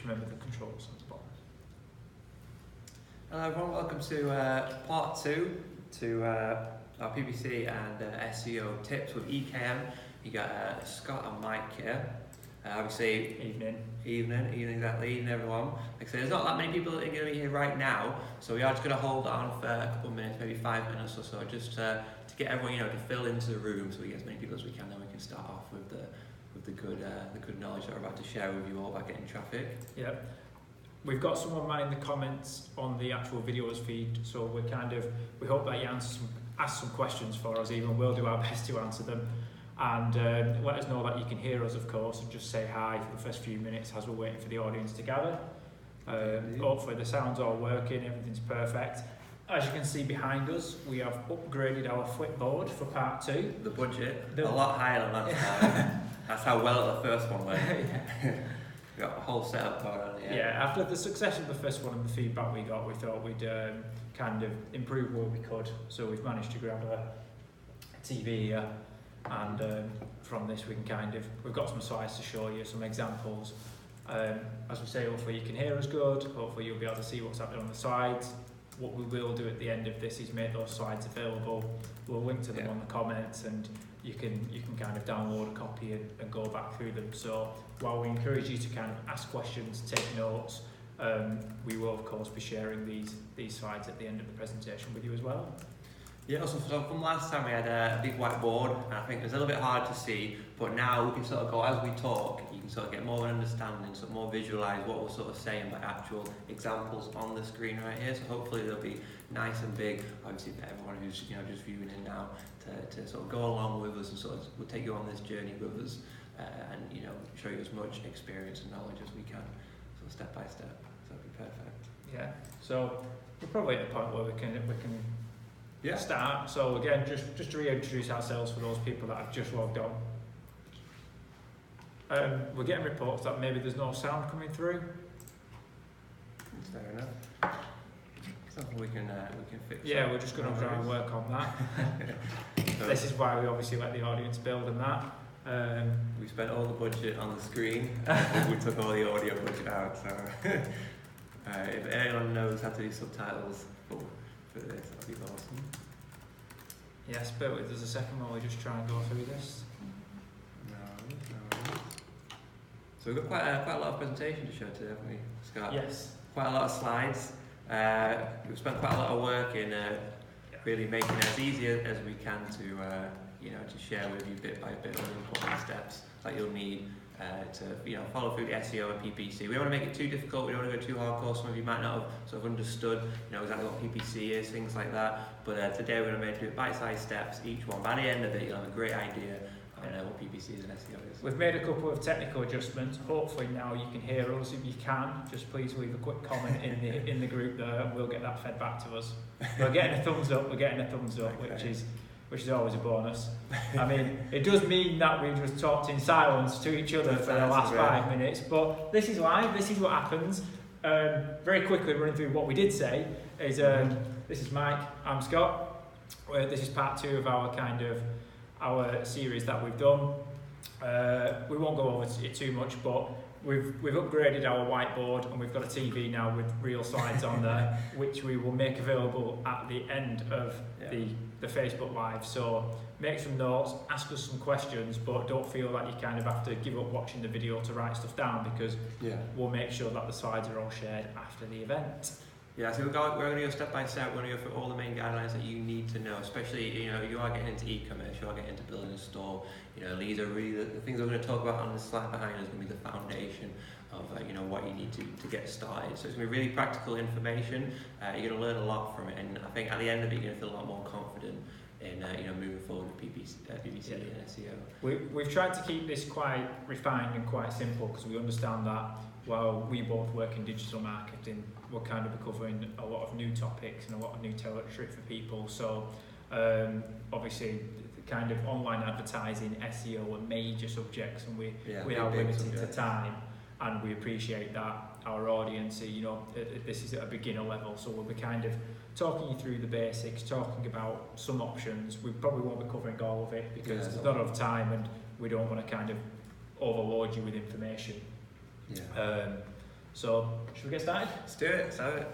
just remember the controls on the bottom. Hello everyone, welcome to part 2 to our PPC and SEO tips with EKM. You got Scott and Mike here. Obviously, evening, exactly, evening everyone. Like I said, there's not that many people that are going to be here right now, so we are just going to hold on for a couple of minutes, maybe 5 minutes or so, just to get everyone, to fill into the room, so we get as many people as we can. Then we can start off with the good knowledge that we're about to share with you all about getting traffic. Yep. We've got someone manning the comments on the actual videos feed, so we hope that you ask some questions for us even. We'll do our best to answer them. And let us know that you can hear us, of course, and just say hi for the first few minutes as we're waiting for the audience to gather. Hopefully the sound's all working, everything's perfect. As you can see behind us, we have upgraded our flipboard for part 2. The budget, a lot higher than last time. That's how well the first one went. We got a whole setup going on here. Yeah, after the success of the first one and the feedback we got, we thought we'd kind of improve what we could. So we've managed to grab a TV here, and from this we can we've got some slides to show you, some examples. As we say, hopefully you can hear us good, hopefully you'll be able to see what's happening on the slides. What we will do at the end of this is make those slides available. We'll link to them on the comments, and you can kind of download a copy and go back through them. So while we encourage you to kind of ask questions, take notes, we will of course be sharing these slides at the end of the presentation with you as well. Yeah, also from last time we had a big whiteboard, and I think it was a little bit hard to see, but now we can sort of go, as we talk, you can sort of get more of an understanding, sort of more visualise what we're sort of saying by actual examples on the screen right here. So hopefully they'll be nice and big, obviously for everyone who's just viewing in now, to sort of go along with us and sort of we'll take you on this journey with us, and show you as much experience and knowledge as we can, sort of step by step. So that'd be perfect. Yeah. So we're probably at the point where we can start. So again, just to reintroduce ourselves for those people that have just logged on. We're getting reports that maybe there's no sound coming through. That's fair enough. Something we can fix. Yeah, we're just going to try and work on that. So this is why we obviously let the audience build and that. We spent all the budget on the screen. We took all the audio budget out. So if anyone knows how to do subtitles for this, that'd be awesome. Yes, but there's a second while we just try and go through this. No. So we've got quite a lot of presentation to show today, haven't we, Scott? Yes. Quite a lot of slides. We've spent quite a lot of work in really making it as easy as we can to share with you bit by bit all the important steps that you'll need to follow through the SEO and PPC. We don't want to make it too difficult, we don't want to go too hardcore. Some of you might not have sort of understood exactly what PPC is, things like that, but today we're going to do bite-sized steps, each one. By the end of it you'll have a great idea on what PPC is and SEO is. We've made a couple of technical adjustments. Hopefully now you can hear us. If you can, just please leave a quick comment in the group there, and we'll get that fed back to us. We're getting a thumbs up, okay. which is always a bonus. I mean, it does mean that we just talked in silence to each other for the last 5 minutes, but this is live, this is what happens. Very quickly running through what we did say is, this is Mike, I'm Scott. This is part 2 of our series that we've done. We won't go over it too much, but we've upgraded our whiteboard, and we've got a TV now with real slides on there, which we will make available at the end of the Facebook Live. So make some notes, ask us some questions, but don't feel that you kind of have to give up watching the video to write stuff down, because we'll make sure that the slides are all shared after the event. Yeah, so we're going to go step by step. We're going to go through all the main guidelines that you need to know, especially, you are getting into e-commerce, you are getting into building a store. These are really the things we're going to talk about on the slide behind us, going to be the foundation of, what you need to get started. So it's going to be really practical information. You're going to learn a lot from it, and I think at the end of it, you're going to feel a lot more confident in, moving forward with PPC and SEO. We've tried to keep this quite refined and quite simple, because we understand that while we both work in digital marketing, we're kind of covering a lot of new topics and a lot of new territory for people. So obviously the kind of online advertising, SEO are major subjects, and we are limited to time, and we appreciate that our audience, this is at a beginner level, so we'll be kind of talking you through the basics, talking about some options. We probably won't be covering all of it, because there's not enough time, and we don't want to kind of overload you with information. So, should we get started? Let's do it. So,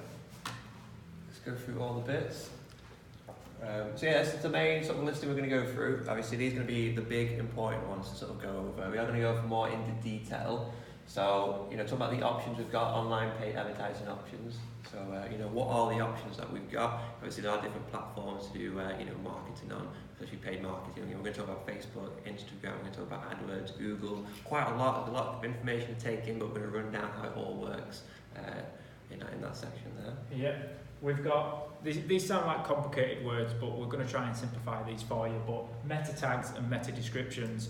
let's go through all the bits. So yeah, this is the main sort of listing we're going to go through. Obviously, these are going to be the big important ones to sort of go over. We are going to go more into detail. So, talking about the options we've got, online paid advertising options. So, what are the options that we've got? Obviously, there are different platforms to do, marketing on, especially paid marketing. We're going to talk about Facebook, Instagram, we're going to talk about AdWords, Google, quite a lot. There's a lot of information to take in, but we're going to run down how it all works in that section there. Yeah. We've got, these sound like complicated words, but we're going to try and simplify these for you. But meta tags and meta descriptions,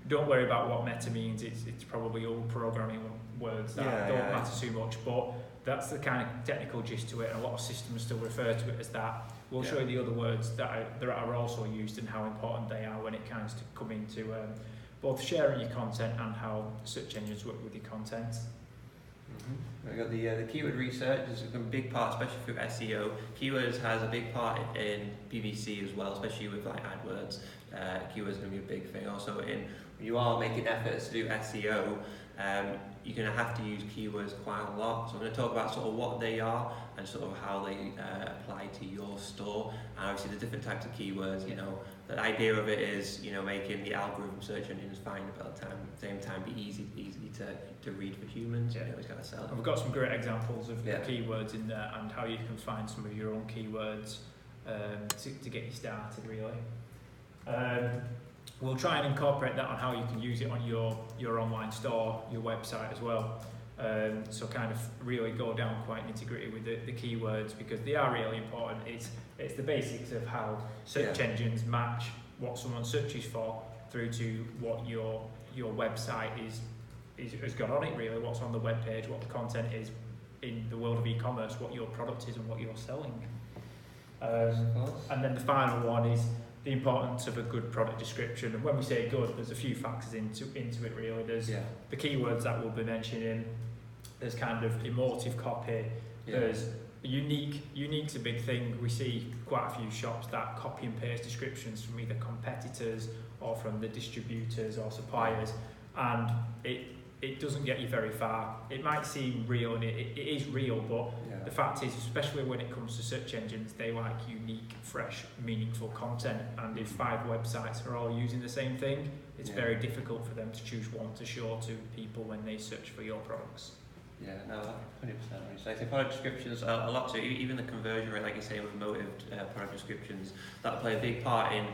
don't worry about what meta means. It's probably all programming words that don't matter too much. But that's the kind of technical gist to it, and a lot of systems still refer to it as that. We'll show you the other words that are also used and how important they are when it comes to coming to both sharing your content and how search engines work with your content. We've got the keyword research is a big part, especially through SEO. Keywords has a big part in PPC as well, especially with like AdWords. Keywords are going to be a big thing. Also, when you are making efforts to do SEO, you're going to have to use keywords quite a lot. So I'm going to talk about sort of what they are and sort of how they apply to your store. And obviously the different types of keywords, the idea of it is, making the algorithm search engines find at the same time be easy to read for humans. It's got to sell. And we've got some great examples of keywords in there and how you can find some of your own keywords to get you started really. We'll try and incorporate that on how you can use it on your online store, your website as well. So kind of really go down quite nitty-gritty with the keywords because they are really important. It's the basics of how search engines match what someone searches for through to what your website has got on it really, what's on the web page, what the content is in the world of e-commerce, what your product is and what you're selling. And then the final one is the importance of a good product description. And when we say good, there's a few factors into it really. There's the keywords that we'll be mentioning, there's kind of emotive copy, there's unique's a big thing. We see quite a few shops that copy and paste descriptions from either competitors or from the distributors or suppliers, and it doesn't get you very far. It might seem real, and it is real, but the fact is, especially when it comes to search engines, they like unique, fresh, meaningful content. And if 5 websites are all using the same thing, it's very difficult for them to choose one to show to people when they search for your products. Yeah, no, 100%. So I think product descriptions a lot too, even the conversion rate, like you say, with motived product descriptions, that play a big part in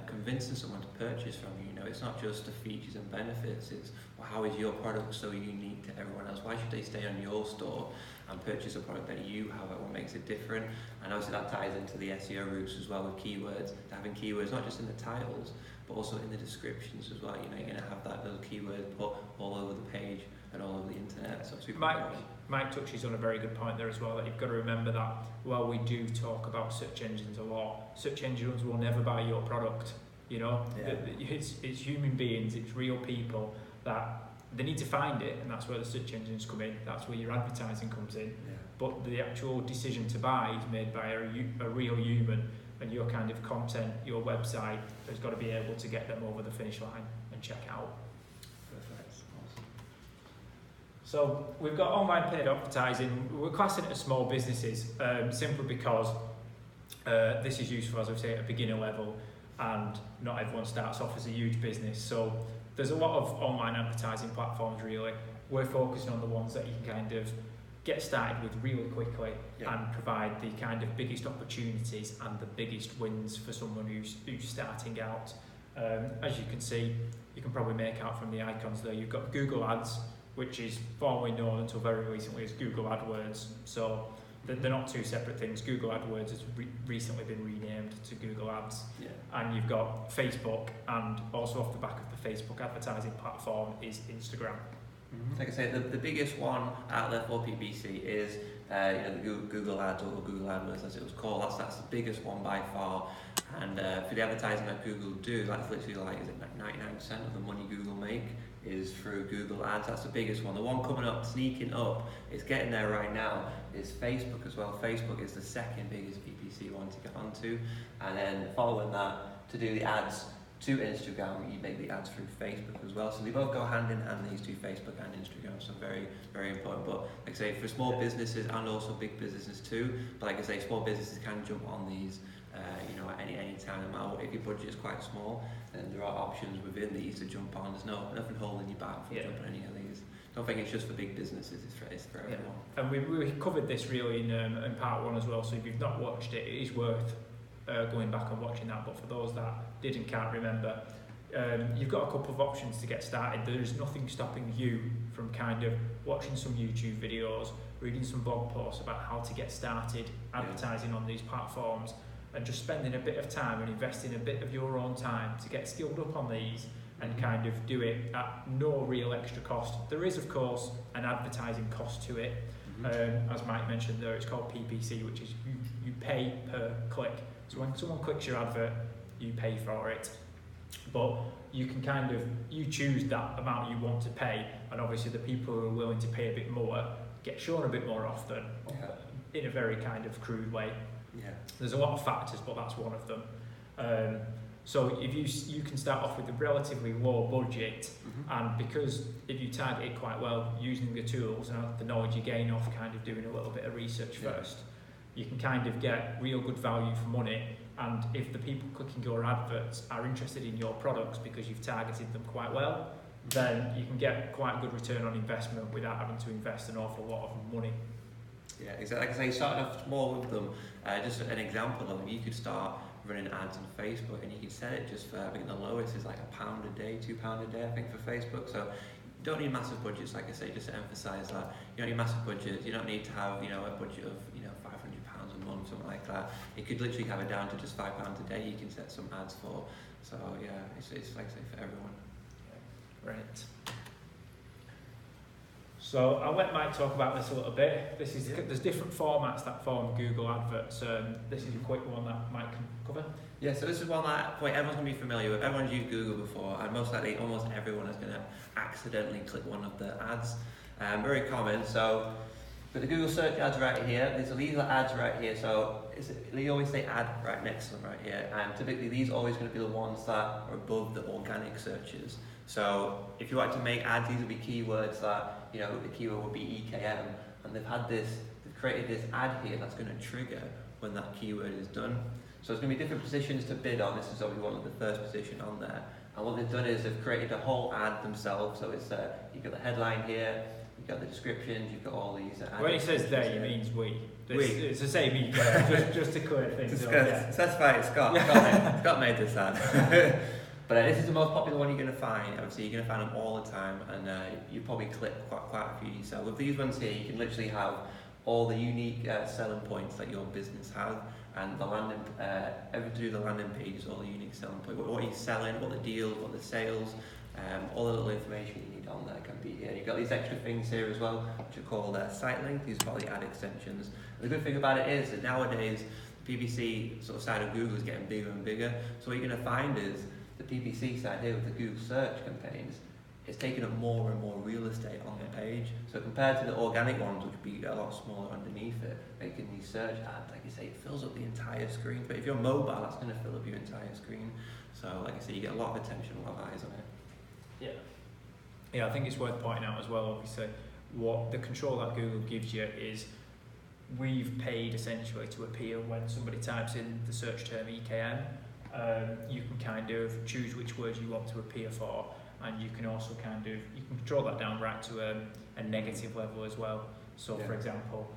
convincing someone to purchase from you. It's not just the features and benefits, it's how is your product so unique to everyone else? Why should they stay on your store and purchase a product that you have? What makes it different? And obviously that ties into the SEO routes as well with keywords. Having keywords not just in the titles, but also in the descriptions as well. You're going to have those keywords put all over the page and all over the internet. So Mike touches on a very good point there as well, that you've got to remember that while we do talk about search engines a lot, search engines will never buy your product. It's human beings, it's real people that they need to find it, and that's where the search engines come in, that's where your advertising comes in. But the actual decision to buy is made by a real human, and your kind of content, your website has got to be able to get them over the finish line and check out. Perfect. Awesome. So we've got online paid advertising. We're classing it as small businesses simply because this is useful, as I say, at a beginner level, and not everyone starts off as a huge business. So there's a lot of online advertising platforms really. We're focusing on the ones that you can kind of get started with really quickly and provide the kind of biggest opportunities and the biggest wins for someone who's starting out. As you can see, you can probably make out from the icons there, you've got Google Ads, which is formerly known until very recently as Google AdWords. So they're not two separate things. Google AdWords has recently been renamed to Google Ads. And you've got Facebook, and also off the back of the Facebook advertising platform is Instagram. Like I say, the biggest one out there for PPC is the Google Ads, or Google AdWords as it was called. That's the biggest one by far. And for the advertising that Google do, that's literally like 99% of the money Google make is through Google Ads. That's the biggest one. The one coming up, sneaking up, it's getting there right now, is Facebook as well. Facebook is the second biggest PPC one to get onto, and then following that, to do the ads to Instagram, you make the ads through Facebook as well. So they both go hand in hand, these two, Facebook and Instagram, so very, very important. But like I say, for small businesses and also big businesses too, but like I say, small businesses can jump on these at any time. No matter if your budget is quite small, then there are options within these to jump on. There's nothing holding you back from jumping on any of these. Don't think it's just for big businesses, it's for everyone. And we covered this really in part 1 as well, so if you've not watched it, it is worth going back and watching that. But for those that can't remember, you've got a couple of options to get started. There's nothing stopping you from kind of watching some YouTube videos, reading some blog posts about how to get started advertising on these platforms, and just spending a bit of time and investing a bit of your own time to get skilled up on these and kind of do it at no real extra cost. There is, of course, an advertising cost to it. As Mike mentioned there, it's called PPC, which is you pay per click. So when someone clicks your advert, you pay for it. But you can you choose that amount you want to pay, and obviously the people who are willing to pay a bit more get shown a bit more often, in a very kind of crude way. There's a lot of factors, but that's one of them. So if you can start off with a relatively low budget, and because if you target it quite well using the tools and the knowledge you gain off kind of doing a little bit of research first, you can kind of get real good value for money. And if the people clicking your adverts are interested in your products because you've targeted them quite well, then you can get quite a good return on investment without having to invest an awful lot of money. Yeah, exactly. Like I say, starting off small with them, just an example of it, you could start running ads on Facebook and you can set it just for, I think the lowest is like £1 a day, £2 a day, I think, for Facebook. So you don't need massive budgets, like I say, just to emphasise that. You don't need massive budgets, you don't need to have, a budget of, £500 a month, something like that. You could literally have it down to just £5 a day you can set some ads for. So yeah, it's like I say, for everyone. Right. So I'll let Mike talk about this a little bit. There's different formats that form Google adverts. This is a quick one that Mike can cover. Yeah, so this is one that everyone's going to be familiar with. Everyone's used Google before, and most likely almost everyone is going to accidentally click one of the ads. Very common. So but the Google search ads right here. These are ads right here. So they always say ad right next to them right here, and typically these are always going to be the ones that are above the organic searches. So if you like to make ads, these will be keywords that, the keyword would be EKM, and they've created this ad here that's going to trigger when that keyword is done. So there's going to be different positions to bid on. This is obviously one of the first position on there. And what they've done is they've created a whole ad themselves. So it's you've got the headline here, you've got the descriptions, you've got all these. When he says they, he means we. It's the same me, just to clear things up. That's Scott made this ad. But this is the most popular one you're going to find. Obviously, you're going to find them all the time, and you probably click quite a few yourself. With these ones here, you can literally have all the unique selling points that your business has, and the landing, through the landing page is all the unique selling points. What you're selling, what the deals, what the sales, all the little information you need on there can be here. You've got these extra things here as well, which are called site links. These are probably ad extensions. And the good thing about it is that nowadays, the PPC sort of side of Google is getting bigger and bigger. So what you're going to find is the PPC side here with the Google search campaigns is taking up more and more real estate on the page. So compared to the organic ones, which would be a lot smaller underneath it, making these search ads, like I say, it fills up the entire screen. But if you're mobile, that's going to fill up your entire screen. So like I say, you get a lot of attention, a lot of eyes on it. Yeah, I think it's worth pointing out as well, obviously, what the control that Google gives you is we've paid essentially to appear when somebody types in the search term EKM. You can kind of choose which words you want to appear for, and you can also you can control that down right to a negative level as well. So for example,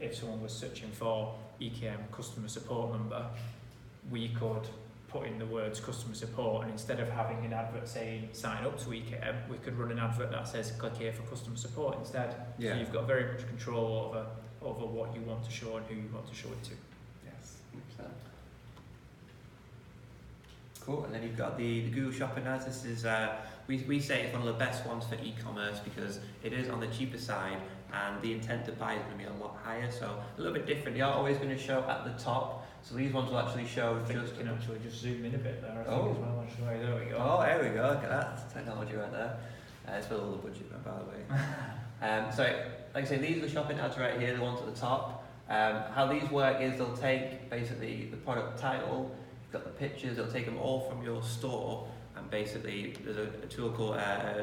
if someone was searching for EKM customer support number, we could put in the words customer support, and instead of having an advert saying sign up to EKM, we could run an advert that says click here for customer support instead. So you've got very much control over what you want to show and who you want to show it to. Yes, 100%. Cool. And then you've got the Google Shopping ads. This is we say it's one of the best ones for e-commerce because it is on the cheaper side, and the intent to buy is going to be a lot higher. So a little bit different. They are always going to show at the top. So these ones will actually show just. You can actually just zoom in a bit there. I think as well. There we go. Oh, there we go. Look at that technology right there. It's for all the budget, by the way. So, like I say, these are the shopping ads right here. The ones at the top. How these work is they'll take basically the product title, got the pictures, it'll take them all from your store, and basically there's a tool called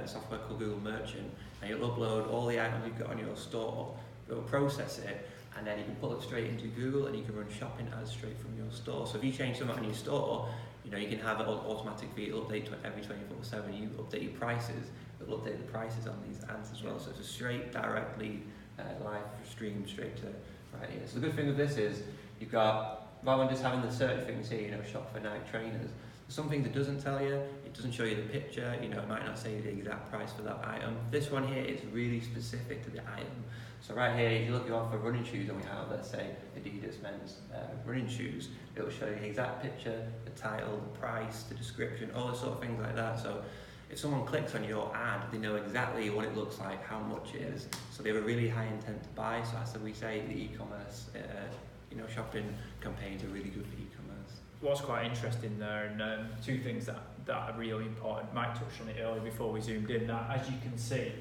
software called Google Merchant, and you'll upload all the items you've got on your store, it'll process it, and then you can pull it straight into Google and you can run shopping ads straight from your store. So if you change something on your store, you know, you can have it automatically update every 24/7. You update your prices, it'll update the prices on these ads as well. So it's a straight, directly live stream straight to right here. So the good thing with this is you've got, rather than just having the search things here, you know, shop for Nike trainers, some things it doesn't tell you, it doesn't show you the picture, you know, it might not say the exact price for that item. This one here is really specific to the item. So right here, if you're looking for running shoes, and we have, let's say, Adidas men's running shoes, it will show you the exact picture, the title, the price, the description, all the sort of things like that. So if someone clicks on your ad, they know exactly what it looks like, how much it is. So they have a really high intent to buy. So as we say, the e-commerce, you know, shopping campaigns are really good for e-commerce. What's quite interesting there, and two things that are really important. Mike touched on it earlier before we zoomed in, that as you can see,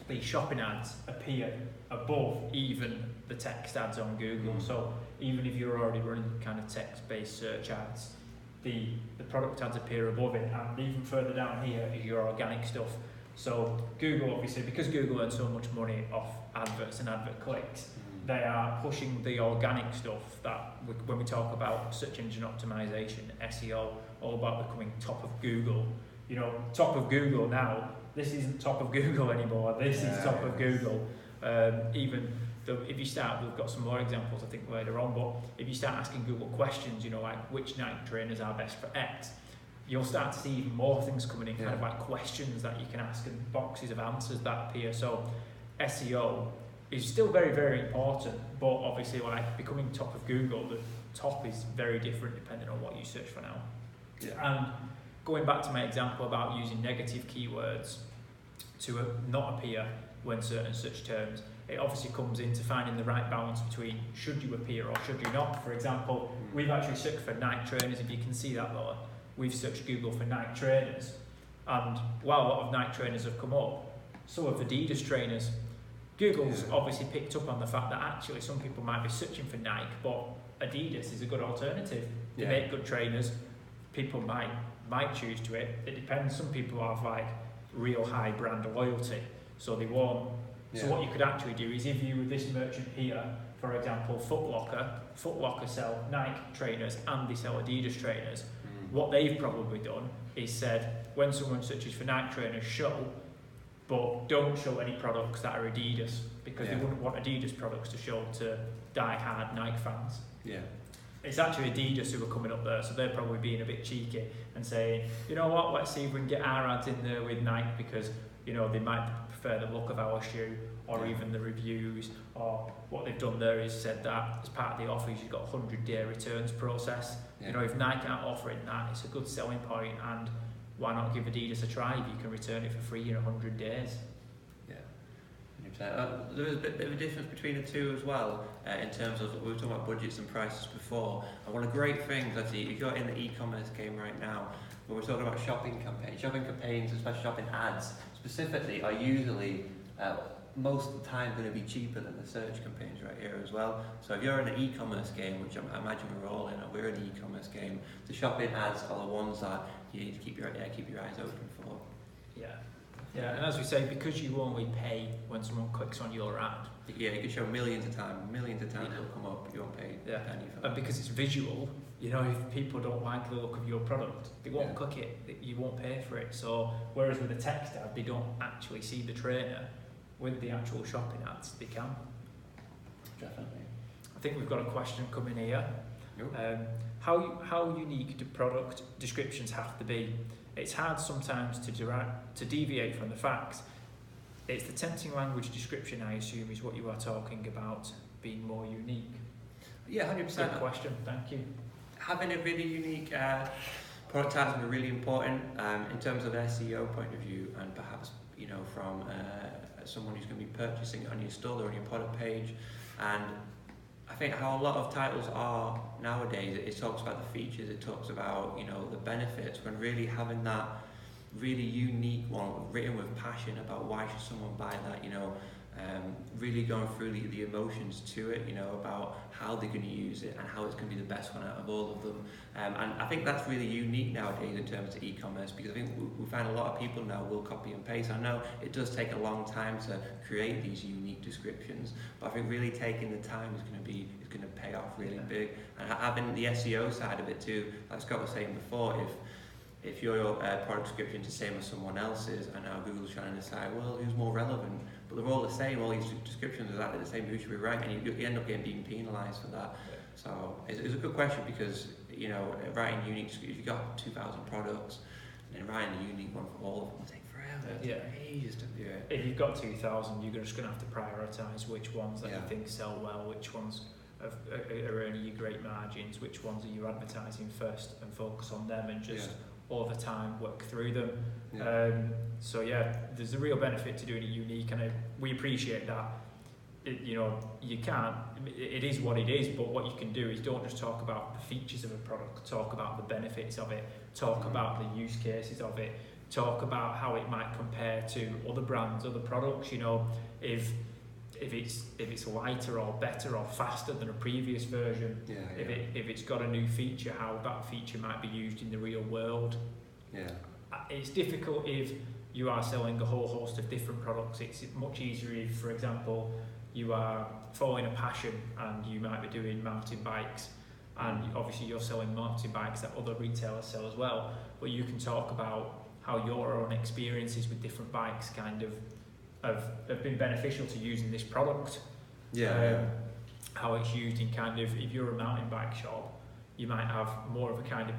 the shopping ads appear above even the text ads on Google. So even if you're already running kind of text-based search ads, the product ads appear above it, and even further down here is your organic stuff. So Google, obviously, because Google earns so much money off adverts and advert clicks, they are pushing the organic stuff that when we talk about search engine optimization, SEO, all about becoming top of Google. You know, top of Google now, this isn't top of Google anymore, this is top of Google. Even though if you start, we've got some more examples I think later on, but if you start asking Google questions, you know, like which Nike trainers are best for X, you'll start to see even more things coming in, kind of like questions that you can ask and boxes of answers that appear. So SEO is still very, very important, but obviously like becoming top of Google, the top is very different depending on what you search for now. And going back to my example about using negative keywords to not appear when certain such terms, it obviously comes into finding the right balance between should you appear or should you not. For example, we've actually searched for Nike trainers, if you can see that lower. We've searched Google for Nike trainers, and while a lot of Nike trainers have come up, so have Adidas trainers. Google's obviously picked up on the fact that actually some people might be searching for Nike, but Adidas is a good alternative. They make good trainers. People might choose to it. It depends. Some people have like real high brand loyalty, so they won't. So what you could actually do is if you were this merchant here, for example, Foot Locker sell Nike trainers and they sell Adidas trainers. What they've probably done is said, when someone searches for Nike trainers, show, but don't show any products that are Adidas, because they wouldn't want Adidas products to show to die-hard Nike fans. It's actually Adidas who are coming up there, so they're probably being a bit cheeky and saying, you know what, let's see if we can get our ads in there with Nike, because you know they might prefer the look of our shoe, or even the reviews, or what they've done there is said that as part of the offers you've got a 100-day returns process. You know, if Nike aren't offering that, it's a good selling point, and why not give Adidas a try if you can return it for free in 100 days? There is a bit of a difference between the two as well, in terms of, we were talking about budgets and prices before, and one of the great things actually, if you're in the e-commerce game right now, when we're talking about shopping campaigns, especially shopping ads specifically, are usually most of the time going to be cheaper than the search campaigns right here as well. So if you're in an e-commerce game, which I imagine we're all in, or we're in an e-commerce game, the shopping ads are the ones that you need to keep your eyes open for. Yeah, and as we say, because you only pay when someone clicks on your ad. You can show millions of times it'll come up, you won't pay a penny for that. And because it's visual, you know, if people don't like the look of your product, they won't click it, you won't pay for it. So, whereas with a text ad, they don't actually see the trainer. With the actual shopping ads, they can. Definitely. I think we've got a question coming here. How unique do product descriptions have to be? It's hard sometimes to deviate from the facts. It's the tempting language description, I assume, is what you are talking about, being more unique. Yeah, 100%. Good question, thank you. Having a really unique product tag is really important in terms of SEO point of view, and perhaps, you know, from someone who's going to be purchasing it on your store or on your product page. And I think how a lot of titles are nowadays, it talks about the features, it talks about, you know, the benefits, when really having that really unique one written with passion about why should someone buy that, you know, really going through the emotions to it, you know, about how they're going to use it and how it's going to be the best one out of all of them. And I think that's really unique nowadays in terms of e-commerce, because I think we find a lot of people now will copy and paste. I know it does take a long time to create these unique descriptions, but I think really taking the time is going to pay off really big. And having the SEO side of it too, like Scott was saying before, if your product description is the same as someone else's, and now Google's trying to decide, well, who's more relevant? But they're all the same, all these descriptions are exactly the same, who should we rank? And you end up being penalised for that. Yeah. So it's a good question, because, you know, writing unique, if you've got 2,000 products, and writing a unique one for all of them will take forever. Yeah. Ages to do it. If you've got 2,000, you're just going to have to prioritise which ones that you think sell well, which ones are earning you great margins, which ones are you advertising first, and focus on them and just all the time work through them. So there's a real benefit to doing it unique, and we appreciate that. You know, you can't, it is what it is, but what you can do is don't just talk about the features of a product, talk about the benefits of it, talk about the use cases of it, talk about how it might compare to other brands, other products. You know, if it's lighter or better or faster than a previous version, if it's got a new feature, how that feature might be used in the real world. It's difficult if you are selling a whole host of different products. It's much easier if, for example, you are following a passion and you might be doing mountain bikes, and obviously you're selling mountain bikes that other retailers sell as well, but you can talk about how your own experiences with different bikes kind of have been beneficial to using this product. How it's used in kind of, if you're a mountain bike shop, you might have more of a kind of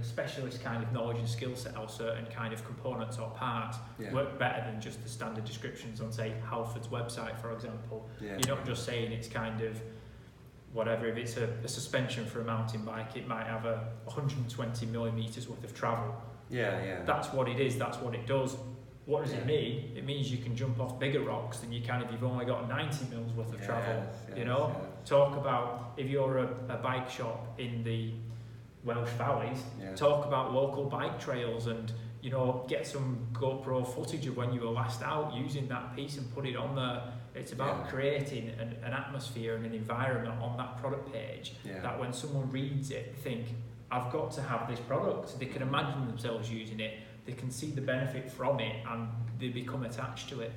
specialist kind of knowledge and skill set, or certain kind of components or parts work better than just the standard descriptions on, say, Halford's website, for example. You're not just saying it's kind of whatever. If it's a suspension for a mountain bike, it might have a 120 millimeters worth of travel. That's what it is, that's what it does. What does it mean? It means you can jump off bigger rocks than you can if you've only got 90 mils worth of travel. You know, talk about if you're a bike shop in the Welsh valleys, talk about local bike trails, and, you know, get some GoPro footage of when you were last out using that piece and put it on there. It's about creating an atmosphere and an environment on that product page that when someone reads it, think, I've got to have this product. They can imagine themselves using it, they can see the benefit from it, and they become attached to it.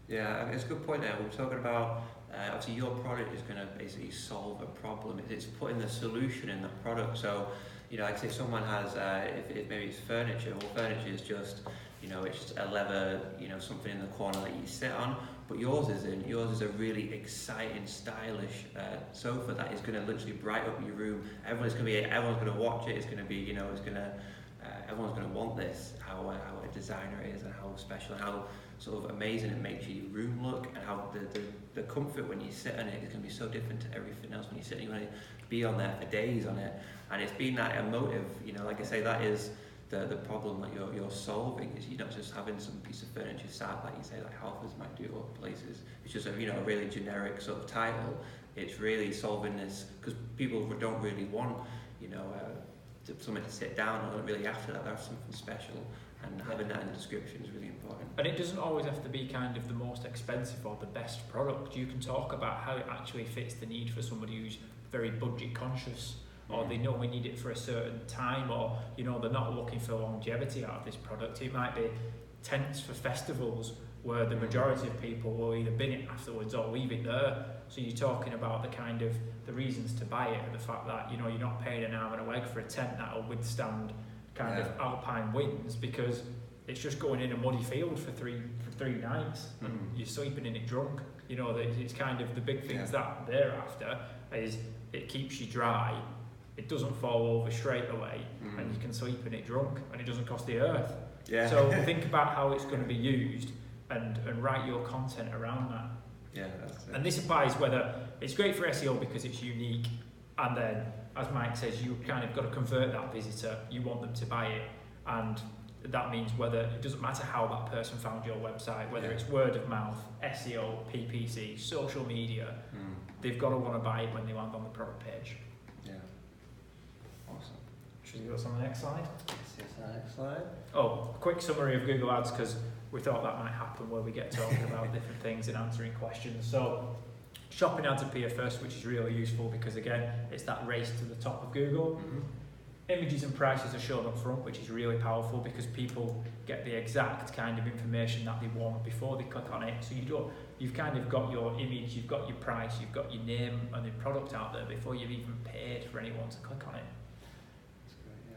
Yeah, it's a good point there. We're talking about, obviously your product is going to basically solve a problem. It's putting the solution in the product. So, you know, like say someone has, if maybe it's furniture, well, furniture is just, you know, it's just a leather, you know, something in the corner that you sit on. But yours isn't. Yours is a really exciting, stylish sofa that is going to literally brighten up your room. Everyone's going to watch it. It's going to be, you know, everyone's going to want this. How a designer is, and how special, and how sort of amazing it makes your room look, and how the comfort when you sit on it is going to be so different to everything else when you sit. And you want to be on there for days on it, and it's been that emotive. You know, like I say, that is the problem that you're solving, is you're not just having some piece of furniture sat, like you say, like Halfords might do other places. It's just a really generic sort of title. It's really solving this, because people don't really want, you know, something to sit down on. Really after that, there's something special, and having that in the description is really important. And it doesn't always have to be kind of the most expensive or the best product. You can talk about how it actually fits the need for somebody who's very budget conscious, or they know we need it for a certain time, or, you know, they're not looking for longevity out of this product. It might be tents for festivals where the majority of people will either bin it afterwards or leave it there. So you're talking about the kind of the reasons to buy it, and the fact that, you know, you're not paying an arm and a leg for a tent that'll withstand kind of alpine winds, because it's just going in a muddy field for three nights, and you're sleeping in it drunk. You know, it's kind of the big things that they're after is it keeps you dry, it doesn't fall over straight away, and you can sleep in it drunk, and it doesn't cost the earth. So think about how it's going to be used, and write your content around that. That's it. And this applies whether it's great for SEO because it's unique, and then, as Mike says, you kind of got to convert that visitor. You want them to buy it, and that means whether it doesn't matter how that person found your website, whether it's word of mouth, SEO, PPC, social media, they've got to want to buy it when they land on the product page. Awesome. Should we go on the next slide? Yes, next slide. Oh, quick summary of Google Ads, because we thought that might happen where we get talking about different things and answering questions. So shopping ads appear first, which is really useful because again, it's that race to the top of Google. Images and prices are shown up front, which is really powerful because people get the exact kind of information that they want before they click on it. So you've kind of got your image, you've got your price, you've got your name and your product out there before you've even paid for anyone to click on it.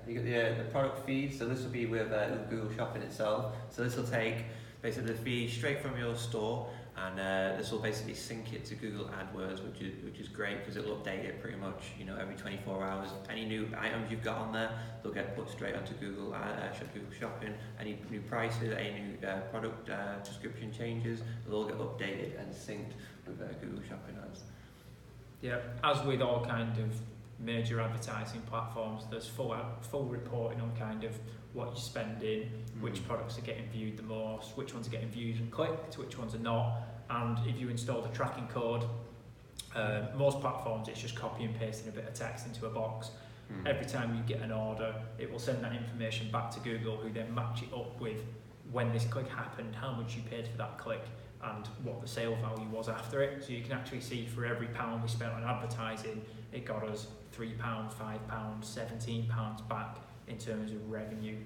You got the product feed, so this will be with Google Shopping itself. So this will take basically the feed straight from your store, and this will basically sync it to Google AdWords, which is great because it'll update it pretty much, you know, every 24 hours. Any new items you've got on there, they'll get put straight onto Google Shopping. Any new prices, any new product description changes, they'll all get updated and synced with Google Shopping ads. Yeah, as with all kind of major advertising platforms, there's full reporting on kind of what you're spending, which products are getting viewed the most, which ones are getting viewed and clicked, which ones are not, and if you install the tracking code, most platforms it's just copy and pasting a bit of text into a box. Every time you get an order, it will send that information back to Google, who then match it up with when this click happened, how much you paid for that click, and what the sale value was after it. So you can actually see for every £1 we spent on advertising, it got us £3, £5, £17 back in terms of revenue.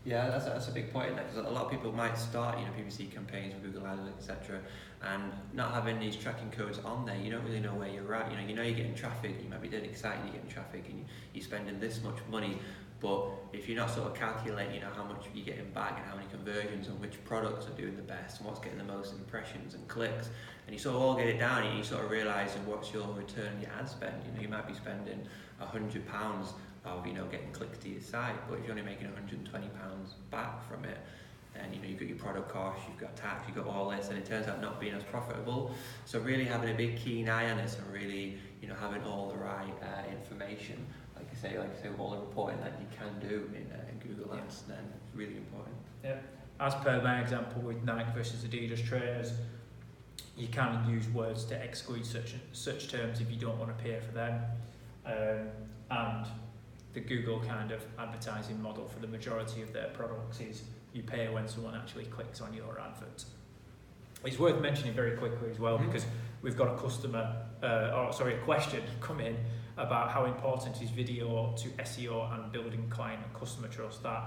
Yeah, that's a big point in that, because a lot of people might start, you know, PPC campaigns with Google Ads, etc., and not having these tracking codes on there, you don't really know where you're at. You know you're getting traffic, you might be dead excited you're getting traffic, and you're spending this much money, but if you're not sort of calculating, you know, how much you're getting back and how many conversions and which products are doing the best and what's getting the most impressions and clicks, and you sort of all get it down and you sort of realise what's your return on your ad spend. You know, you might be spending £100 of, you know, getting clicks to your site, but if you're only making £120 back from it, then, you know, you've got your product cost, you've got tax, you've got all this, and it turns out not being as profitable. So really having a big keen eye on this and really, you know, having all the right information, like I say, with all the reporting that you can do in Google Ads, then it's really important. Yeah. As per my example with Nike versus Adidas trainers, you can use words to exclude such terms if you don't want to pay for them. And the Google kind of advertising model for the majority of their products is you pay when someone actually clicks on your advert. It's worth mentioning very quickly as well, because we've got a question come in about how important is video to SEO and building client and customer trust. That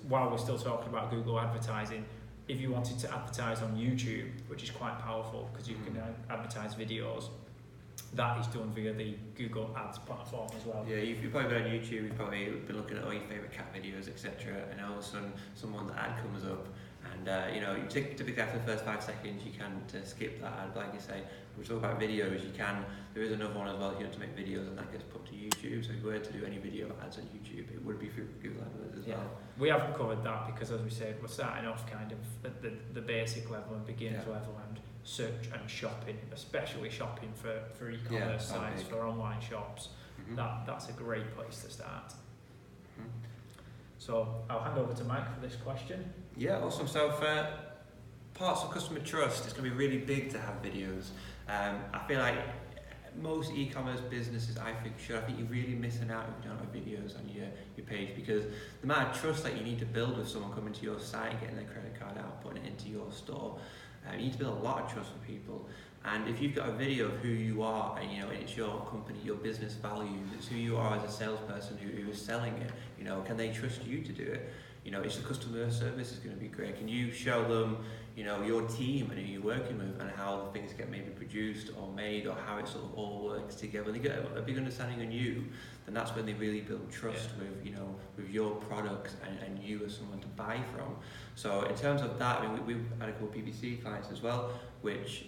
while we're still talking about Google advertising, if you wanted to advertise on YouTube, which is quite powerful because you can advertise videos, that is done via the Google Ads platform as well. Yeah, you've probably been on YouTube, you've probably been looking at all your favourite cat videos, etc., and all of a sudden someone's ad comes up, and you know, you typically after the first 5 seconds you can skip that ad. But like you say, we talk about videos, you can, there is another one as well, you know, to make videos, and that gets put to YouTube. So if you were to do any video ads on YouTube, it would be through Google AdWords as well. We haven't covered that because, as we said, we're starting off kind of at the basic level and beginners level, and search and shopping, especially shopping for e-commerce sites, for online shops. That's a great place to start. So I'll hand over to Mike for this question. Yeah, awesome. So for parts of customer trust, it's going to be really big to have videos. I feel like most e-commerce businesses, I think you're really missing out if you don't have videos on your page, because the amount of trust that you need to build with someone coming to your site and getting their credit card out, putting it into your store, you need to build a lot of trust with people. And if you've got a video of who you are, and you know, it's your company, your business values, it's who you are as a salesperson who is selling it, you know, can they trust you to do it? You know, it's the customer service is going to be great. Can you show them, you know, your team and who you're working with and how things get maybe produced or made, or how it sort of all works together? They get a big understanding on you, then that's when they really build trust with, you know, with your products and you as someone to buy from. So in terms of that, I mean, we've had a couple of PPC clients as well, which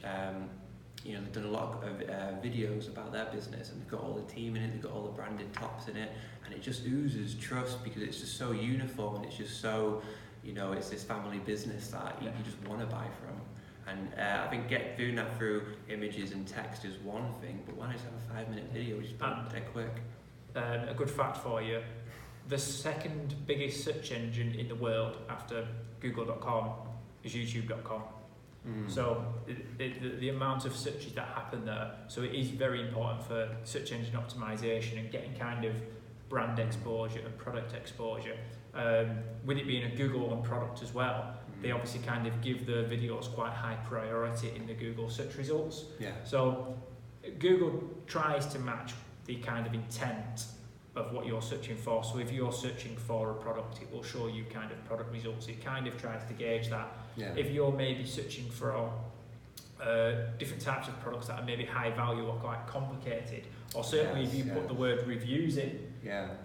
you know, they've done a lot of videos about their business, and they've got all the team in it, they've got all the branded tops in it, and it just oozes trust because it's just so uniform, and it's just so, you know, it's this family business that you just want to buy from. And I think doing that through images and text is one thing, but why not just have a 5-minute video which is dead quick? A good fact for you, the second biggest search engine in the world after google.com is youtube.com. So the amount of searches that happen there, so it is very important for search engine optimization and getting kind of brand exposure and product exposure. With it being a Google-owned product as well, they obviously kind of give the videos quite high priority in the Google search results. Yeah. So Google tries to match the kind of intent of what you're searching for. So if you're searching for a product, it will show you kind of product results. It kind of tries to gauge that. Yeah. If you're maybe searching for different types of products that are maybe high value or quite complicated, or certainly if you put the word reviews in,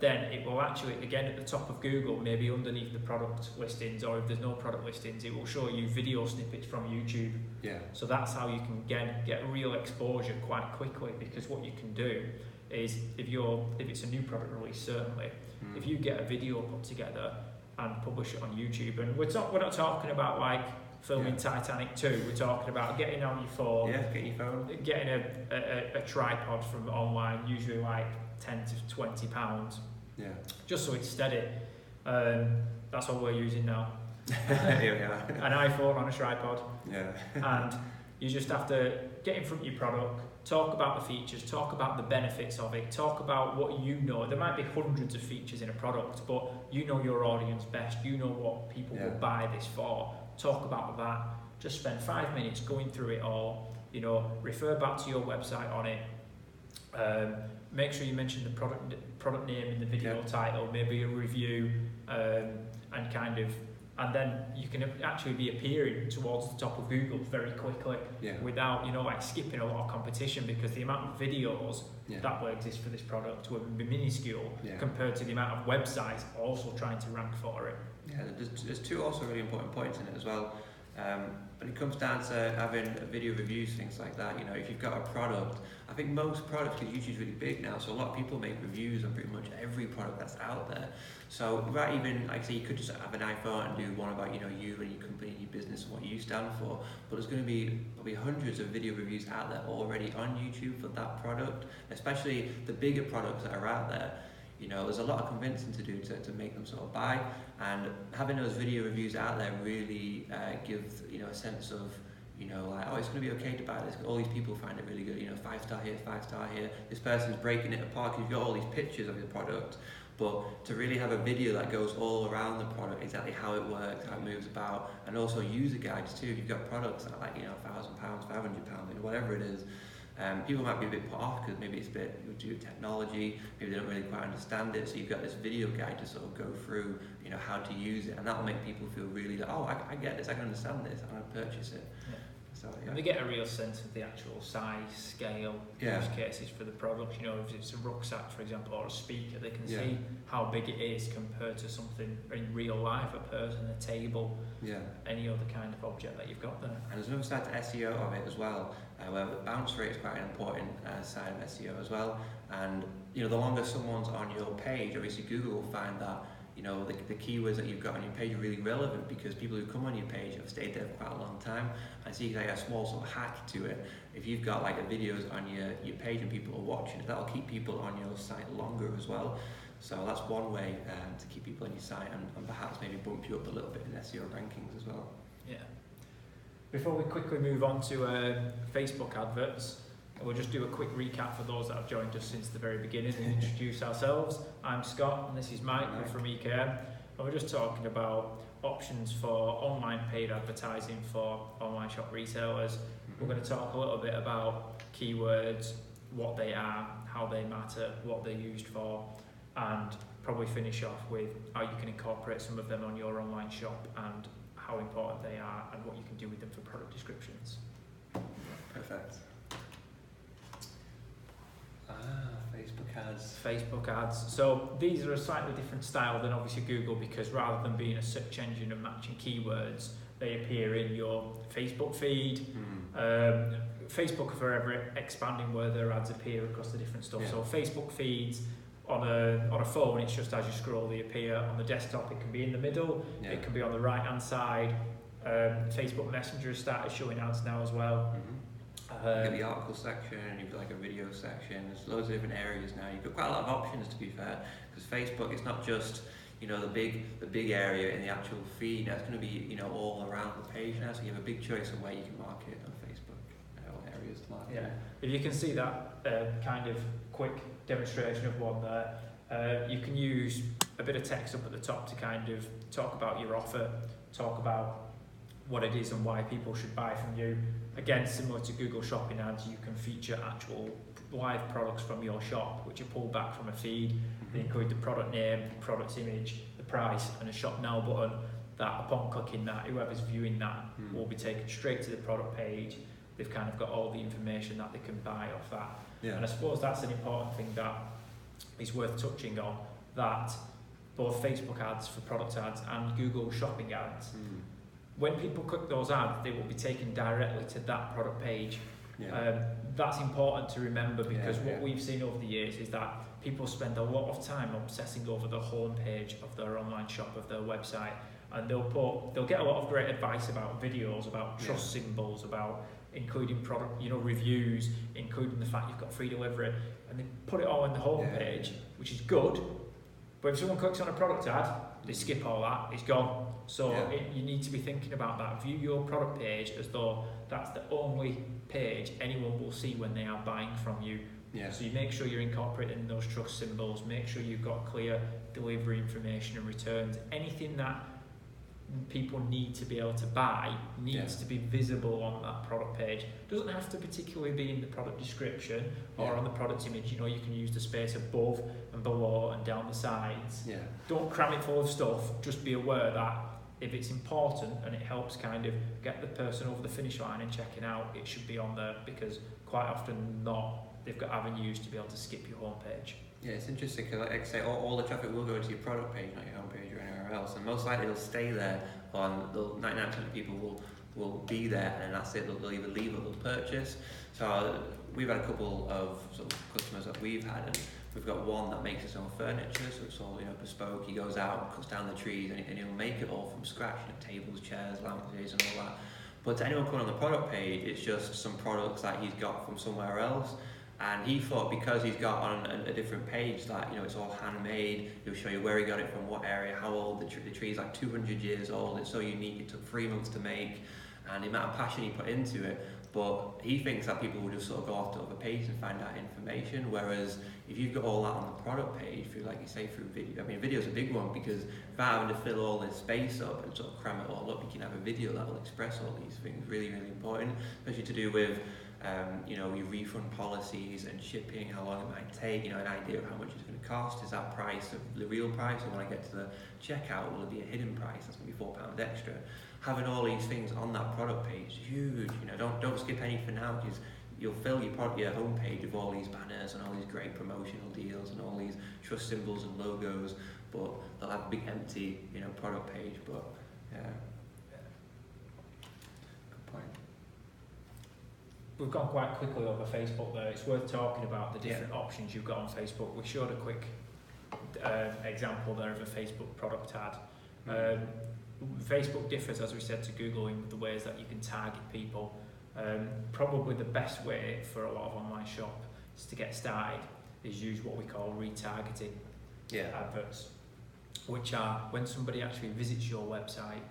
then it will actually, again at the top of Google, maybe underneath the product listings, or if there's no product listings, it will show you video snippets from YouTube. Yeah. So that's how you can get real exposure quite quickly, because what you can do is if it's a new product release, certainly, if you get a video put together and publish it on YouTube, and we're not talking about like filming Titanic 2, we're talking about getting on your phone, getting a tripod from online, usually like £10 to £20, just so it's steady. That's all we're using now. An iPhone on a tripod, and you just have to get in front of your product, talk about the features, talk about the benefits of it, talk about what you know. There might be hundreds of features in a product, but you know your audience best, you know what people will buy this for. Talk about that. Just spend 5 minutes going through it all, refer back to your website on it. Make sure you mention the product name in the video title, maybe a review, and then you can actually be appearing towards the top of Google very quickly without, like skipping a lot of competition, because the amount of videos that will exist for this product will be minuscule compared to the amount of websites also trying to rank for it. Yeah, there's two also really important points in it as well. When it comes down to having video reviews, things like that, if you've got a product, I think most products, because YouTube's really big now, so a lot of people make reviews on pretty much every product that's out there. So without even, like I say, you could just have an iPhone and do one about, you and your company, your business, and what you stand for. But there's going to be probably hundreds of video reviews out there already on YouTube for that product, especially the bigger products that are out there. There's a lot of convincing to do to make them sort of buy, and having those video reviews out there really gives a sense of like, oh, it's going to be okay to buy this. All these people find it really good. 5-star here, 5-star here. This person's breaking it apart. You've got all these pictures of your product, but to really have a video that goes all around the product, exactly how it works, how it moves about, and also user guides too. If you've got products that are like £1,000, £500, whatever it is. People might be a bit put off because maybe it's a bit to do with technology, maybe they don't really quite understand it, so you've got this video guide to sort of go through, how to use it, and that will make people feel really like, oh, I get this, I can understand this, I'm going to purchase it. So, and they get a real sense of the actual size, scale, use cases for the product. If it's a rucksack, for example, or a speaker, they can see how big it is compared to something in real life, a person, a table, any other kind of object that you've got there. And there's another side to SEO of it as well, where the bounce rate is quite an important side of SEO as well. And the longer someone's on your page, obviously Google will find that the keywords that you've got on your page are really relevant, because people who come on your page have stayed there for quite a long time. And so you can get a small sort of hack to it. If you've got like videos on your page and people are watching it, that'll keep people on your site longer as well. So that's one way to keep people on your site, and perhaps maybe bump you up a little bit in SEO rankings as well. Yeah. Before we quickly move on to Facebook adverts, we'll just do a quick recap for those that have joined us since the very beginning and introduce ourselves. I'm Scott and this is Mike. We're from EKM, and we're just talking about options for online paid advertising for online shop retailers. We're going to talk a little bit about keywords, what they are, how they matter, what they're used for, and probably finish off with how you can incorporate some of them on your online shop and how important they are and what you can do with them for product descriptions. Perfect. Facebook ads. So these are a slightly different style than obviously Google, because rather than being a search engine and matching keywords, they appear in your Facebook feed. Facebook are forever expanding where their ads appear across the different stuff. So Facebook feeds on a phone, it's just as you scroll they appear. On the desktop it can be in the middle, it can be on the right hand side. Facebook Messenger has started showing ads now as well. You've got the article section, you've got like a video section, there's loads of different areas now. You've got quite a lot of options, to be fair, because Facebook, it's not just the big area in the actual feed. Now it's going to be all around the page now, so you have a big choice of where you can market on Facebook, what areas to market. Yeah, if you can see that kind of quick demonstration of one there, you can use a bit of text up at the top to kind of talk about your offer, talk about what it is and why people should buy from you. Again, similar to Google Shopping ads, you can feature actual live products from your shop, which are pulled back from a feed. They include the product name, the product's image, the price, and a shop now button that upon clicking that, whoever's viewing that will be taken straight to the product page. They've kind of got all the information that they can buy off that. Yeah. And I suppose that's an important thing that is worth touching on, that both Facebook ads for product ads and Google Shopping ads, when people click those ads, they will be taken directly to that product page. That's important to remember, because what we've seen over the years is that people spend a lot of time obsessing over the homepage of their online shop, of their website, and they'll get a lot of great advice about videos, about trust symbols, about including product, reviews, including the fact you've got free delivery, and they put it all on the homepage, which is good. But if someone clicks on a product ad, they skip all that, it's gone. So you need to be thinking about that. View your product page as though that's the only page anyone will see when they are buying from you. So you make sure you're incorporating those trust symbols, make sure you've got clear delivery information and returns. Anything that people need to be able to buy needs to be visible on that product page. Doesn't have to particularly be in the product description or on the product image. You can use the space above and below and down the sides. Don't cram it full of stuff. Just be aware that if it's important and it helps kind of get the person over the finish line and checking out, it should be on there, because quite often they've got avenues to be able to skip your homepage. Yeah, it's interesting because, like I say, all the traffic will go to your product page, not your homepage or anywhere else, and most likely it'll stay there. 99% of people will be there, and that's it. They'll either leave or they'll purchase. So we've had a couple of sort of customers that we've had, and we've got one that makes his own furniture, so it's all bespoke. He goes out and cuts down the trees, and he'll make it all from scratch, tables, chairs, lampshades, and all that. But to anyone coming on the product page, it's just some products that he's got from somewhere else. And he thought, because he's got on a different page that it's all handmade, he'll show you where he got it from, what area, how old the tree is, like 200 years old. It's so unique. It took 3 months to make, and the amount of passion he put into it. But he thinks that people will just sort of go off to other pages and find out information. Whereas if you've got all that on the product page, through, like you say, through video. I mean, video's a big one, because without having to fill all this space up and sort of cram it all up, you can have a video that will express all these things. Really, really important, especially to do with your refund policies and shipping, how long it might take, an idea of how much it's going to cost. Is that price the real price, or when I get to the checkout, will it be a hidden price that's going to be £4 extra? Having all these things on that product page is huge. Don't skip anything out, because you'll fill your homepage with all these banners and all these great promotional deals and all these trust symbols and logos, but they'll have a big empty product page. But good point. We've gone quite quickly over Facebook there. It's worth talking about the different options you've got on Facebook. We showed a quick example there of a Facebook product ad. Facebook differs, as we said, to Google in the ways that you can target people. Probably the best way for a lot of online shops to get started is use what we call retargeting adverts, which are when somebody actually visits your website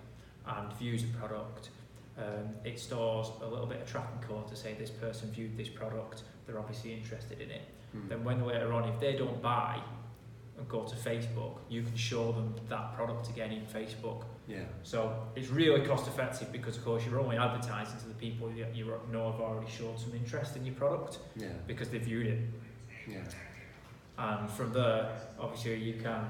and views a product. It stores a little bit of tracking code to say this person viewed this product, they're obviously interested in it. Then when later on, if they don't buy and go to Facebook, you can show them that product again in Facebook. So it's really cost effective, because of course you're only advertising to the people that you know have already shown some interest in your product, because they viewed it. And from there, obviously you can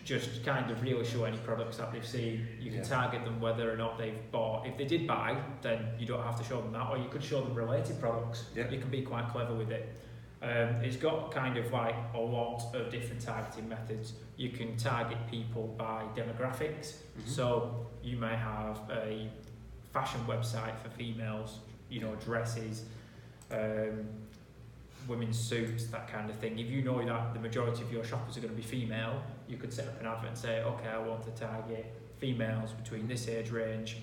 just kind of really show any products that they've seen. You can target them whether or not they've bought. If they did buy, then you don't have to show them that, or you could show them related products. You can be quite clever with it. It's got kind of like a lot of different targeting methods. You can target people by demographics. So you may have a fashion website for females, dresses, women's suits, that kind of thing. If you know that the majority of your shoppers are going to be female, you could set up an advert and say, okay, I want to target females between this age range,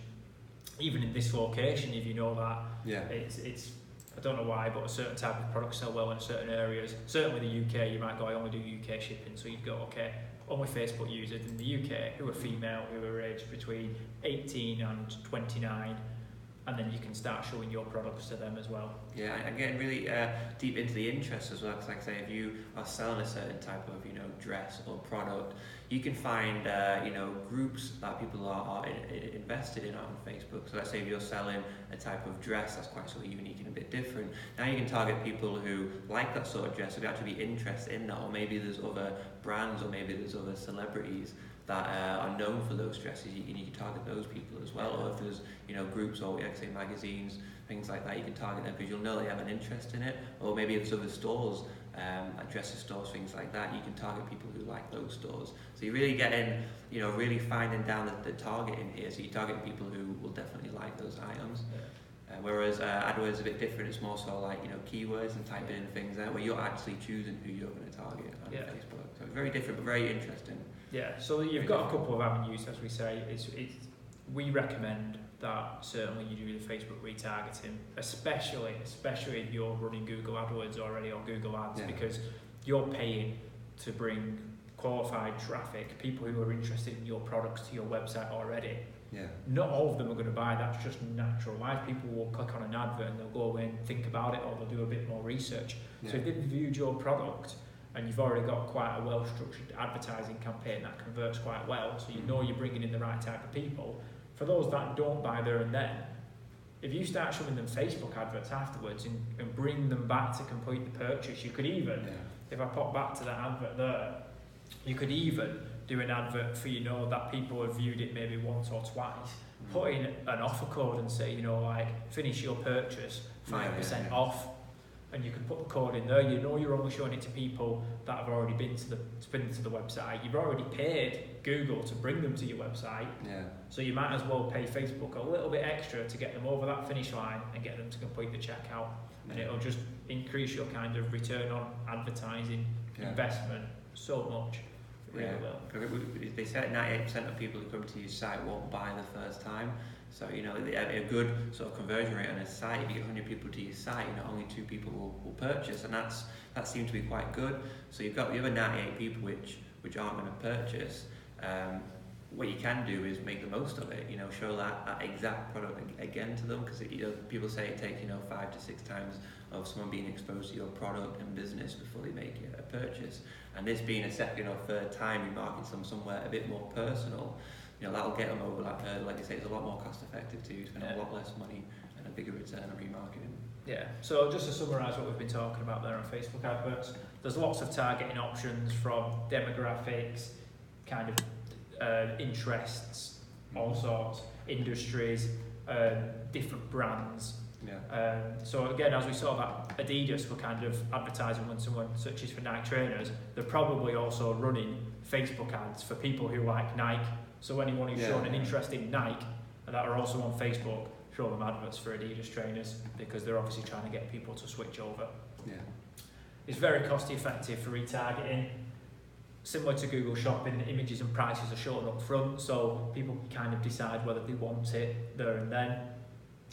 even in this location. If you know that, it's I don't know why, but a certain type of product sell well in certain areas. Certainly the UK, you might go, I only do UK shipping, so you'd go, okay, only Facebook users in the UK who are female, who are aged between 18 and 29. and then you can start showing your products to them as well. Yeah, and getting really deep into the interest as well, because like I say, if you are selling a certain type of dress or product, you can find groups that people are invested in on Facebook. So let's say if you're selling a type of dress that's quite sort of unique and a bit different, now you can target people who like that sort of dress, who actually be interested in that, or maybe there's other brands, or maybe there's other celebrities that are known for those dresses. You can target those people as well, or if there's groups or like say magazines, things like that, you can target them because you'll know they have an interest in it. Or maybe if there's other stores, like dresses stores, things like that, you can target people who like those stores. So you're really getting, really finding down the target in here. So you're targeting people who will definitely like those items. Whereas AdWords is a bit different. It's more so like keywords and typing in things out where you're actually choosing who you're going to target on Facebook. So it's very different but very interesting. Yeah, so you've got a couple of avenues, as we say. We recommend that certainly you do the Facebook retargeting, especially if you're running Google AdWords already or Google Ads, because you're paying to bring qualified traffic, people who are interested in your products to your website already. Yeah. Not all of them are going to buy. That's just natural life. People will click on an advert and they'll go away and think about it, or they'll do a bit more research. So if they've viewed your product and you've already got quite a well-structured advertising campaign that converts quite well, so you know you're bringing in the right type of people. For those that don't buy there and then, if you start showing them Facebook adverts afterwards and bring them back to complete the purchase, you could even, if I pop back to that advert there, you could even do an advert for that people have viewed it maybe once or twice, put in an offer code and say, finish your purchase 5% off. And you can put the code in there. You're only showing it to people that have already been to the website. You've already paid Google to bring them to your website. Yeah. So you might as well pay Facebook a little bit extra to get them over that finish line and get them to complete the checkout. And it'll just increase your kind of return on advertising investment so much. It really will. They said 98% of people who come to your site won't buy the first time. So, a good sort of conversion rate on a site, if you get 100 people to your site, only 2 people will purchase, and that seems to be quite good. So you've got the other 98 people which aren't going to purchase. What you can do is make the most of it, show that exact product again to them, because people say it takes 5 to 6 times of someone being exposed to your product and business before they make a purchase. And this being a second or third time you market them somewhere a bit more personal, that'll get them over that hurdle. Like I say, it's a lot more cost effective to spend a lot less money and a bigger return on remarketing. Yeah, so just to summarise what we've been talking about there on Facebook adverts, there's lots of targeting options, from demographics, kind of interests, all sorts, industries, different brands. Yeah. So again, as we saw that Adidas were kind of advertising when someone searches for Nike trainers, they're probably also running Facebook ads for people who like Nike. So anyone who's shown an interest in Nike and that are also on Facebook, show them adverts for Adidas trainers, because they're obviously trying to get people to switch over. Yeah. It's very cost effective for retargeting. Similar to Google Shopping, the images and prices are shown up front, so people can kind of decide whether they want it there and then.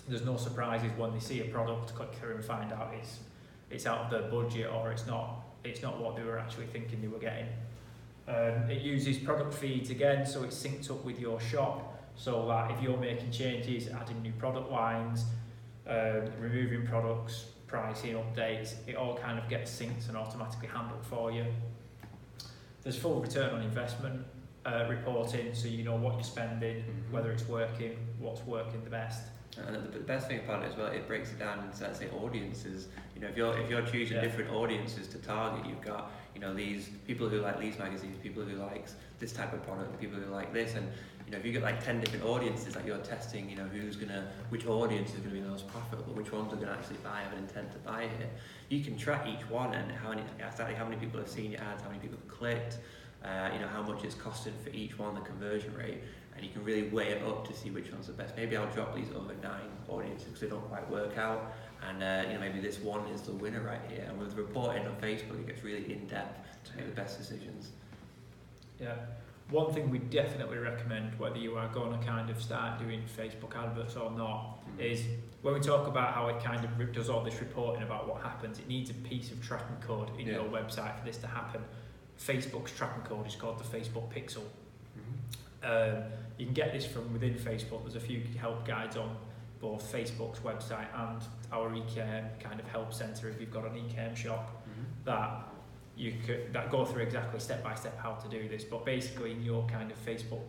There's no surprises when they see a product, click through and find out it's out of their budget, or it's not what they were actually thinking they were getting. It uses product feeds again, so it's synced up with your shop, so that if you're making changes, adding new product lines, removing products, pricing, updates, it all kind of gets synced and automatically handled for you. There's full return on investment reporting, so you know what you're spending, whether it's working, what's working the best. And the best thing about it as well, it breaks it down into, let's say, audiences. If you're choosing different audiences to target, you've got these people who like these magazines, people who like this type of product, people who like this, and if you get like 10 different audiences that you're testing, which audience is going to be the most profitable, which ones are going to actually buy, have an intent to buy it. You can track each one and how many people have seen your ads, how many people have clicked, how much it's costing for each one, the conversion rate. And you can really weigh it up to see which one's the best. Maybe I'll drop these over 9 audiences because they don't quite work out, and maybe this one is the winner right here. And with reporting on Facebook, it gets really in depth to make the best decisions. Yeah, one thing we definitely recommend, whether you are going to kind of start doing Facebook adverts or not, is when we talk about how it kind of does all this reporting about what happens, it needs a piece of tracking code in your website for this to happen. Facebook's tracking code is called the Facebook Pixel. You can get this from within Facebook. There's a few help guides on both Facebook's website and our EKM kind of help centre if you've got an EKM shop, that go through exactly step by step how to do this. But basically in your kind of Facebook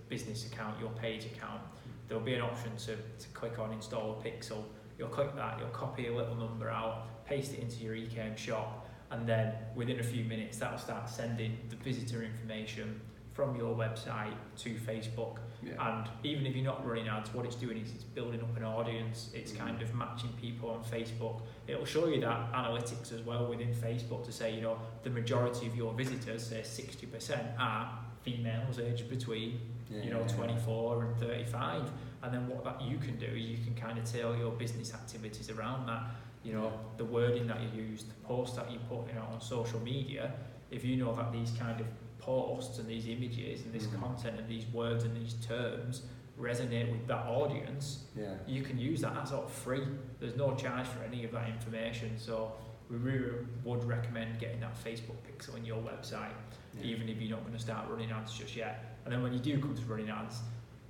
business account, your page account, there'll be an option to click on install a pixel. You'll click that, you'll copy a little number out, paste it into your EKM shop, and then within a few minutes that'll start sending the visitor information from your website to Facebook. And even if you're not running ads, what it's doing is it's building up an audience. It's kind of matching people on Facebook. It'll show you that analytics as well within Facebook to say, you know, the majority of your visitors, say 60%, are females aged between 24 and 35. And then what that you can do is you can kind of tailor your business activities around that. You know, the wording that you use, the posts that you put on social media. If you know that these kind of posts and these images and this content and these words and these terms resonate with that audience, you can use that. That's all free. There's no charge for any of that information. So we really would recommend getting that Facebook pixel in your website, even if you're not going to start running ads just yet. And then when you do come to running ads,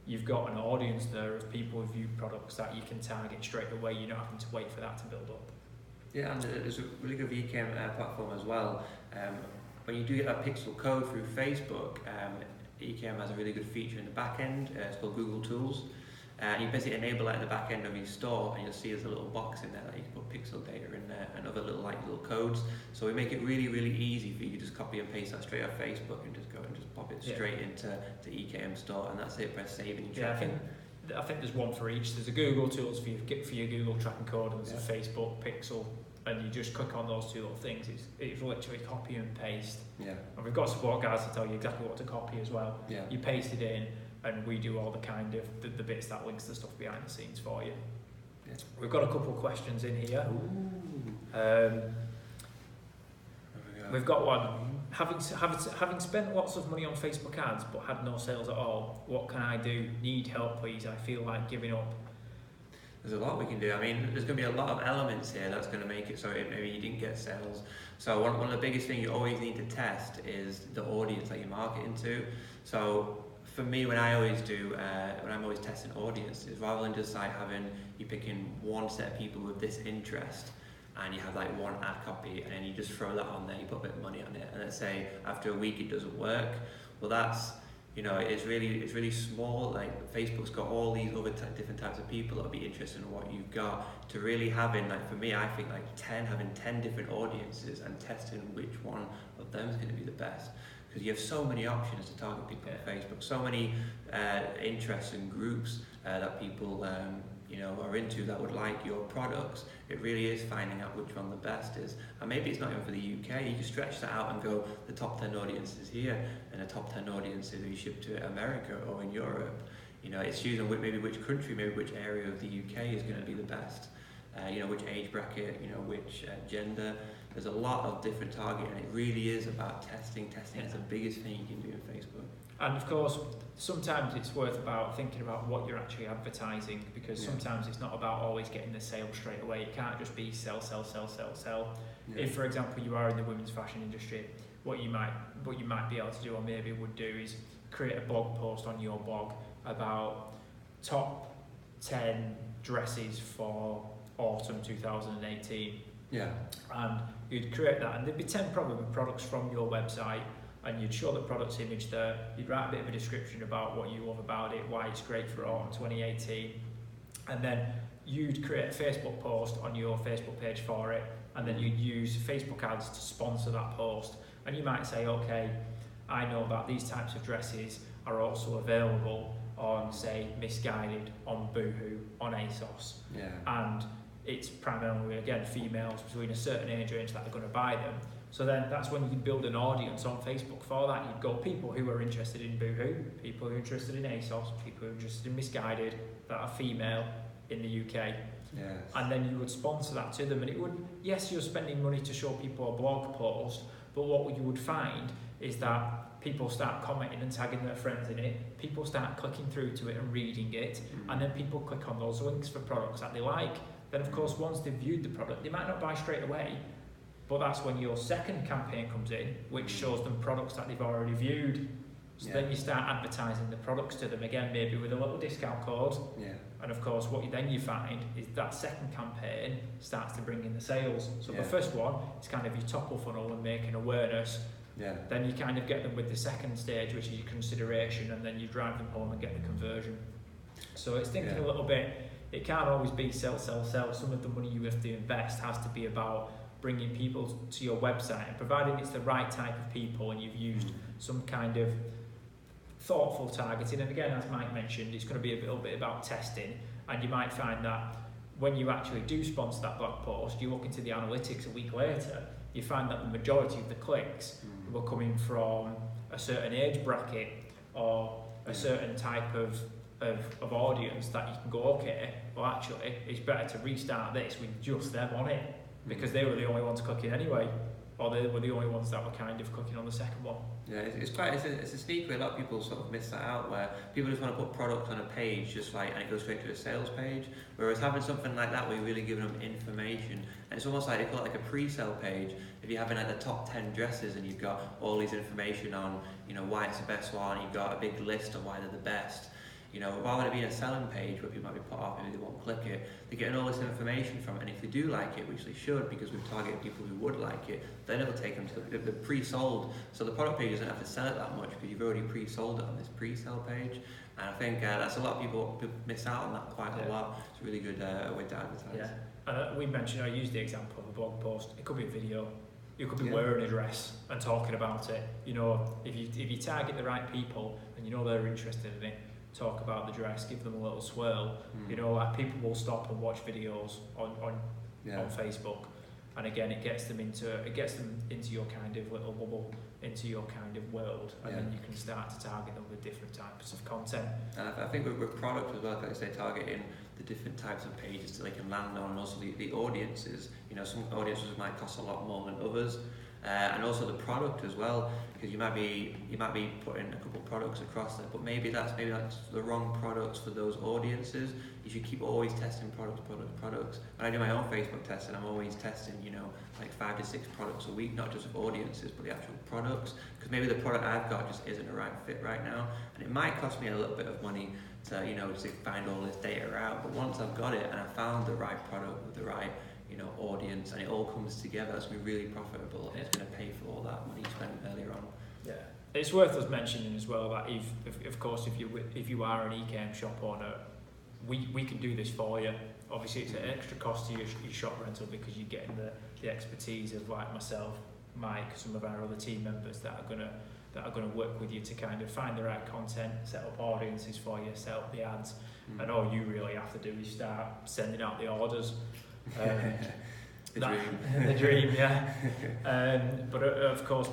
you've got an audience there of people who view products that you can target straight away. You're not having to wait for that to build up. Yeah, and there's a really good EKM platform as well. When you do get that pixel code through Facebook, EKM has a really good feature in the back end. It's called Google Tools. You basically enable that in the back end of your store, and you'll see there's a little box in there that you can put pixel data in there and other little codes. So we make it really, really easy for you to just copy and paste that straight off Facebook and just go and just pop it straight into the EKM store, and that's it. Press save and you track it. I think there's one for each. There's a Google Tools for your Google tracking code, and there's a Facebook pixel. And you just click on those two little things. It's literally copy and paste. And we've got support guides to tell you exactly what to copy as well. You paste it in, and we do all the kind of the bits that links the stuff behind the scenes for you. We've got a couple of questions in here. We've got one. Having spent lots of money on Facebook ads but had no sales at all, what can I do? Need help, please. I feel like giving up. There's a lot we can do. I mean, there's going to be a lot of elements here that's going to make it so maybe you didn't get sales. So one of the biggest things you always need to test is the audience that you're marketing to. So for me, when I'm always testing audiences, rather than just like you picking one set of people with this interest, and you have like one ad copy, and then you just throw that on there, you put a bit of money on it, and let's say after a week it doesn't work. Well, that's it's really small. Like Facebook's got all these other different types of people that'll be interested in what you've got. To really having, like for me, I think like having 10 different audiences and testing which one of them is going to be the best, because you have so many options to target people on Facebook, so many interests and groups that people are into that would like your products. It really is finding out which one the best is. And maybe it's not even for the UK, you can stretch that out and go, the top 10 audiences here, and the top 10 audiences you ship to America or in Europe. It's choosing maybe which country, maybe which area of the UK is going to be the best. Which age bracket, which gender. There's a lot of different targeting, and it really is about testing. Testing is the biggest thing you can do in Facebook. And of course, sometimes it's worth about thinking about what you're actually advertising, because sometimes it's not about always getting the sale straight away. It can't just be sell. If, for example, you are in the women's fashion industry, what you might be able to do, or maybe would do, is create a blog post on your blog about top 10 dresses for autumn 2018. And you'd create that, and there'd be 10 probably products from your website, and you'd show the product's image there. You'd write a bit of a description about what you love about it, why it's great for autumn 2018, and then you'd create a Facebook post on your Facebook page for it, and then you'd use Facebook ads to sponsor that post. And you might say, okay, I know that these types of dresses are also available on, say, Misguided, on Boohoo, on ASOS, and it's primarily, again, females between a certain age range that are going to buy them. So then that's when you can build an audience on Facebook for that. You'd go people who are interested in Boohoo, people who are interested in ASOS, people who are interested in Misguided, that are female in the UK. And then you would sponsor that to them. And it would, yes, you're spending money to show people a blog post, but what you would find is that people start commenting and tagging their friends in it, people start clicking through to it and reading it, and then people click on those links for products that they like. Then of course, once they've viewed the product, they might not buy straight away, but that's when your second campaign comes in, which shows them products that they've already viewed. So then you start advertising the products to them again, maybe with a little discount code. And of course, what you find is that second campaign starts to bring in the sales. So the first one is kind of your top of funnel and making awareness. Then you kind of get them with the second stage, which is your consideration, and then you drive them home and get the conversion. So it's thinking a little bit, it can't always be sell. Some of the money you have to invest has to be about bringing people to your website, and providing it's the right type of people and you've used some kind of thoughtful targeting. And again, as Mike mentioned, it's going to be a little bit about testing, and you might find that when you actually do sponsor that blog post, you look into the analytics a week later, you find that the majority of the clicks were coming from a certain age bracket or a certain type of audience that you can go, okay, well actually it's better to restart this with just them on it, because they were the only ones clicking anyway, or they were the only ones that were kind of clicking on the second one. It's a sneak way. A lot of people sort of miss that out, where people just want to put product on a page just like, and it goes straight to a sales page, whereas having something like that where you're really giving them information, and it's almost like they call it like a pre-sale page. If you're having like the top 10 dresses and you've got all these information on, you know, why it's the best one, you've got a big list of why they're the best. You know, rather than it being a selling page where people might be put off, maybe they won't click it, they're getting all this information from it, and if they do like it, which they should, because we've targeted people who would like it, then it'll take them to the pre-sold. So the product page doesn't have to sell it that much because you've already pre-sold it on this pre-sale page. And I think that's a lot of people miss out on that quite a lot. It's a really good way to advertise. And we mentioned, I used the example of a blog post. It could be a video. You could be wearing a dress and talking about it. You know, if you target the right people and you know they're interested in it, talk about the dress, give them a little swirl. You know, like people will stop and watch videos on Facebook, and again it gets them into your kind of little bubble, into your kind of world, and then you can start to target them with different types of content. And I think with product as well, like I say, targeting the different types of pages that they can land on, and also the audiences. You know, some audiences might cost a lot more than others. And also the product as well, because you might be putting a couple of products across there, but maybe that's the wrong products for those audiences. You should keep always testing products. When I do my own Facebook testing, I'm always testing, you know, like 5 to 6 products a week, not just of audiences, but the actual products, because maybe the product I've got just isn't a right fit right now, and it might cost me a little bit of money to, you know, to find all this data out. But once I've got it and I found the right product with the right, you know, audience, and it all comes together, it's going to be really profitable, and it's going to pay for all that money you spent earlier on. It's worth us mentioning as well that if you are an e-com shop owner, we can do this for you. Obviously it's an extra cost to your shop rental, because you're getting the expertise of like myself, Mike, some of our other team members that are gonna work with you to kind of find the right content, set up audiences for you, set up the ads, and all you really have to do is start sending out the orders. The dream, yeah. But of course,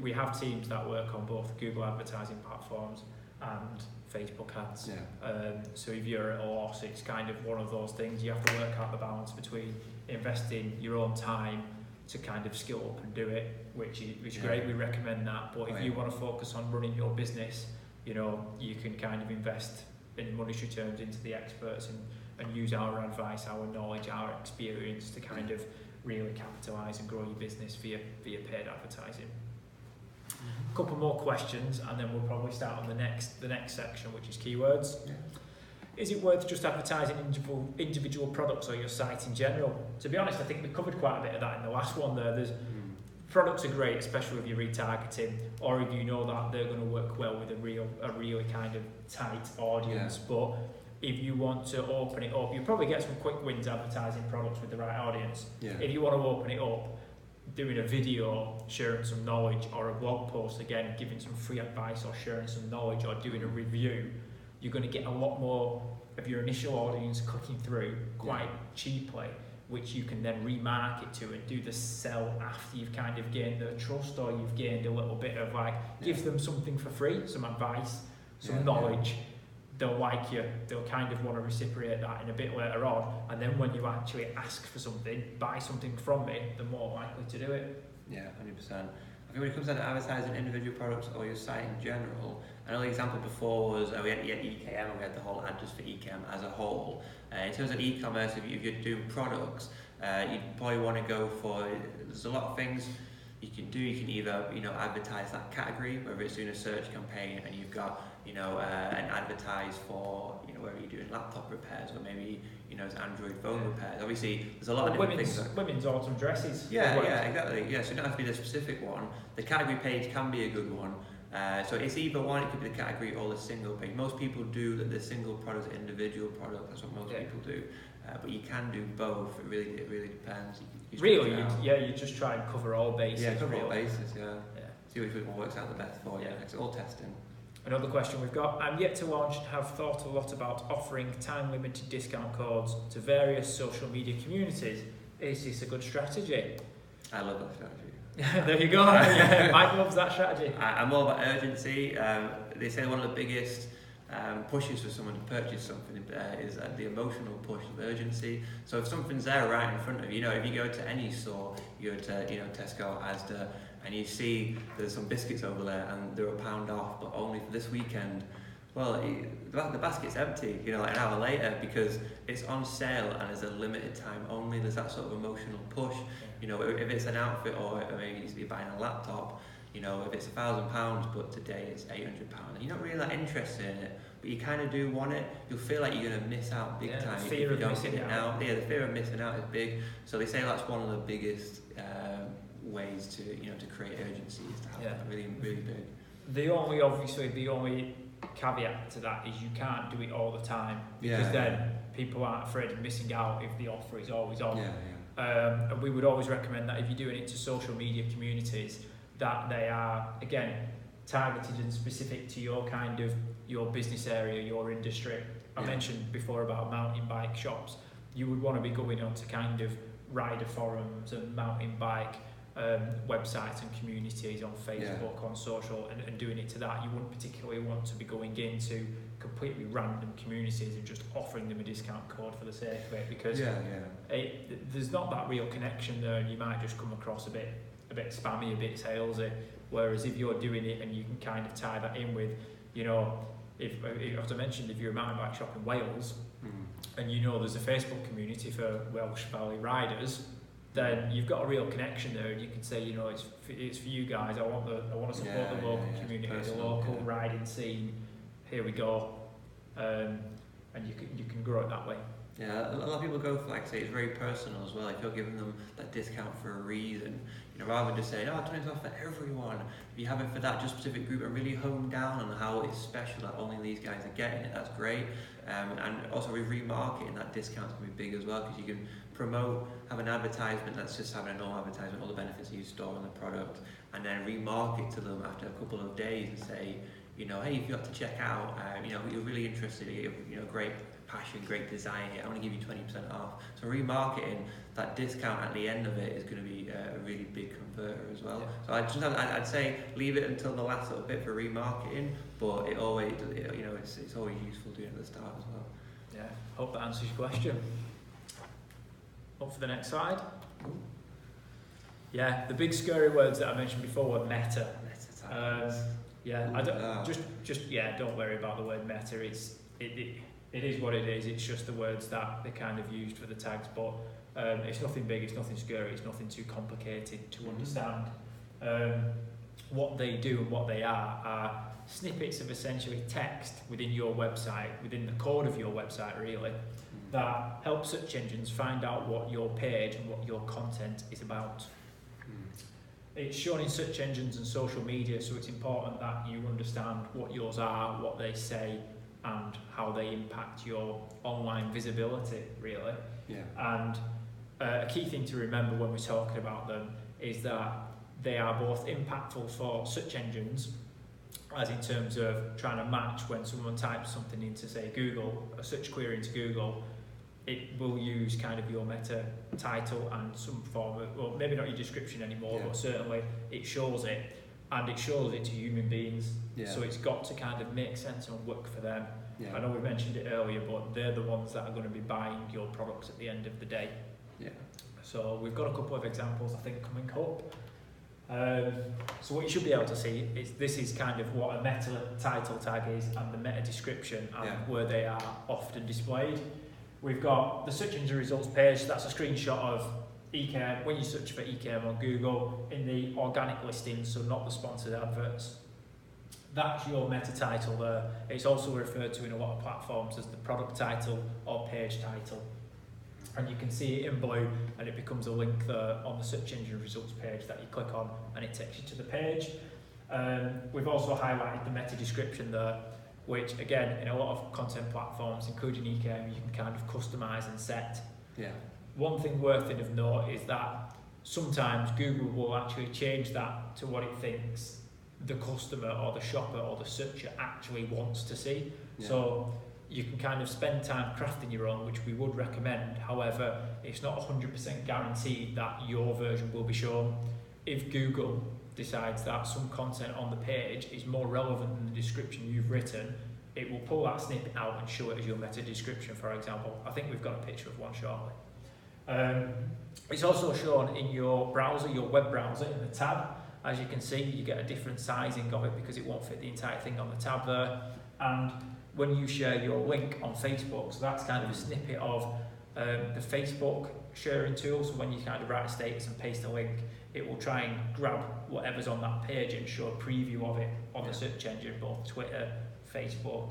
we have teams that work on both Google advertising platforms and Facebook ads. So if you're at a loss, it's kind of one of those things. You have to work out the balance between investing your own time to kind of skill up and do it, which is great. We recommend that. But if you want to focus on running your business, you know, you can kind of invest in monetary terms into the experts and use our advice, our knowledge, our experience to kind of really capitalise and grow your business via paid advertising. A couple more questions, and then we'll probably start on the next section, which is keywords. Is it worth just advertising individual products or your site in general? To be honest, I think we covered quite a bit of that in the last one there. Products are great, especially if you're retargeting, or if you know that they're going to work well with a really kind of tight audience. But if you want to open it up, you probably get some quick wins advertising products with the right audience. If you want to open it up, doing a video, sharing some knowledge, or a blog post, again, giving some free advice or sharing some knowledge, or doing a review, you're going to get a lot more of your initial audience clicking through quite cheaply, which you can then remarket to and do the sell after you've kind of gained their trust, or you've gained a little bit of give them something for free, some advice, some knowledge. They'll like you, they'll kind of want to reciprocate that in a bit later on, and then when you actually ask for something, buy something from me, they're more likely to do it. 100%. I think when it comes down to advertising individual products or your site in general, another example before was we had EKM, and we had the whole ad just for EKM as a whole. In terms of e-commerce, if you're doing products, you'd probably want to go for, there's a lot of things you can either, advertise that category, whether it's doing a search campaign and you've got, and advertise for, whether you're doing laptop repairs or maybe, it's Android phone repairs. Obviously, there's a lot of different things. Women's autumn dresses. Yeah, exactly. Yeah, so you don't have to be the specific one. The category page can be a good one. So it's either one, it could be the category or the single page. Most people do the single product, individual product. That's what most people do. But you can do both. It really depends. You just try and cover all bases. Yeah, cover all bases. Yeah. See which one works out the best for you. It's all testing. Another question we've got: I'm yet to launch and have thought a lot about offering time-limited discount codes to various social media communities. Is this a good strategy? I love that strategy. There you go. Mike loves that strategy. I'm all about urgency. They say one of the biggest pushes for someone to purchase something is the emotional push of urgency. So if something's there right in front of you, if you go to any store, you go to Tesco, Asda, and you see there's some biscuits over there and they're £1 off, but only for this weekend. Well, the basket's empty, like an hour later, because it's on sale and there's a limited time only. There's that sort of emotional push. If it's an outfit or maybe you need to be buying a laptop, if it's £1,000, but today it's £800, and you're not really that interested in it, but you kind of do want it, you'll feel like you're going to miss out big time if you don't get it now. Yeah, the fear of missing out is big. So they say that's one of the biggest ways to to create urgency, is to have that really big. The only caveat to that is you can't do it all the time, because then people aren't afraid of missing out if the offer is always on. And we would always recommend that if you're doing it to social media communities, that they are, again, targeted and specific to your business area, your industry. I mentioned before about mountain bike shops. You would want to be going on to kind of rider forums and mountain bike websites and communities on Facebook, on social, and doing it to that. You wouldn't particularly want to be going into completely random communities and just offering them a discount code for the sake of it, because there's not that real connection there, and you might just come across a bit spammy, a bit salesy. Whereas if you're doing it and you can kind of tie that in with, if as I mentioned, if you're a mountain bike shop in Wales and there's a Facebook community for Welsh Valley riders, then you've got a real connection there, and you can say, it's for you guys. I want to support the local community, the local riding scene. Here we go, and you can grow it that way. Yeah, a lot of people go for, like I say, it's very personal as well. If you're giving them that discount for a reason, rather than just saying, oh, 20% off for everyone. If you have it for that just specific group and really hone down on how it's special that only these guys are getting it, that's great. And also with remarketing, that discount's going to be big as well, because you can promote, have an advertisement that's just having a normal advertisement, all the benefits you store on the product, and then remarket to them after a couple of days and say, hey, if you got to check out, you're really interested, great passion, great design here, I want to give you 20% off. So remarketing, that discount at the end of it is going to be a really big converter as well. So I'd say leave it until the last little bit for remarketing, but it's always useful doing it at the start as well. Yeah, hope that answers your question. Up for the next slide. Yeah, the big scary words that I mentioned before were meta. Don't worry about the word meta. It is what it is. It's just the words that they kind of used for the tags, but it's nothing big, it's nothing scary, it's nothing too complicated to understand. What they do and what they are snippets of essentially text within your website, within the code of your website really, that help search engines find out what your page and what your content is about. It's shown in search engines and social media, so it's important that you understand what yours are, what they say, and how they impact your online visibility, really. And a key thing to remember when we're talking about them is that they are both impactful for search engines, as in terms of trying to match when someone types something into, say, Google, a search query into Google, it will use kind of your meta title and some form of, well, maybe not your description anymore, but certainly it shows it, and it shows it to human beings. So it's got to kind of make sense and work for them. I know we mentioned it earlier, but they're the ones that are going to be buying your products at the end of the day. So we've got a couple of examples, I think, coming up. So what you should be able to see is this is kind of what a meta title tag is and the meta description and where they are often displayed. We've got the search engine results page. That's a screenshot of EKM, when you search for EKM on Google, in the organic listings, so not the sponsored adverts, that's your meta title there. It's also referred to in a lot of platforms as the product title or page title. And you can see it in blue, and it becomes a link there on the search engine results page that you click on, and it takes you to the page. We've also highlighted the meta description there, which again, in a lot of content platforms, including EKM, you can kind of customize and set. Yeah. One thing worthy of note is that sometimes Google will actually change that to what it thinks the customer or the shopper or the searcher actually wants to see. Yeah. So you can kind of spend time crafting your own, which we would recommend. However, it's not 100% guaranteed that your version will be shown. If Google decides that some content on the page is more relevant than the description you've written, it will pull that snippet out and show it as your meta description, for example. I think we've got a picture of one shortly. It's also shown in your browser, your web browser, in the tab. As you can see, you get a different sizing of it because it won't fit the entire thing on the tab there. And when you share your link on Facebook, so that's kind of a snippet of the Facebook sharing tool. So when you kind of write a status and paste a link, it will try and grab whatever's on that page and show a preview of it on the search engine, both Twitter, Facebook,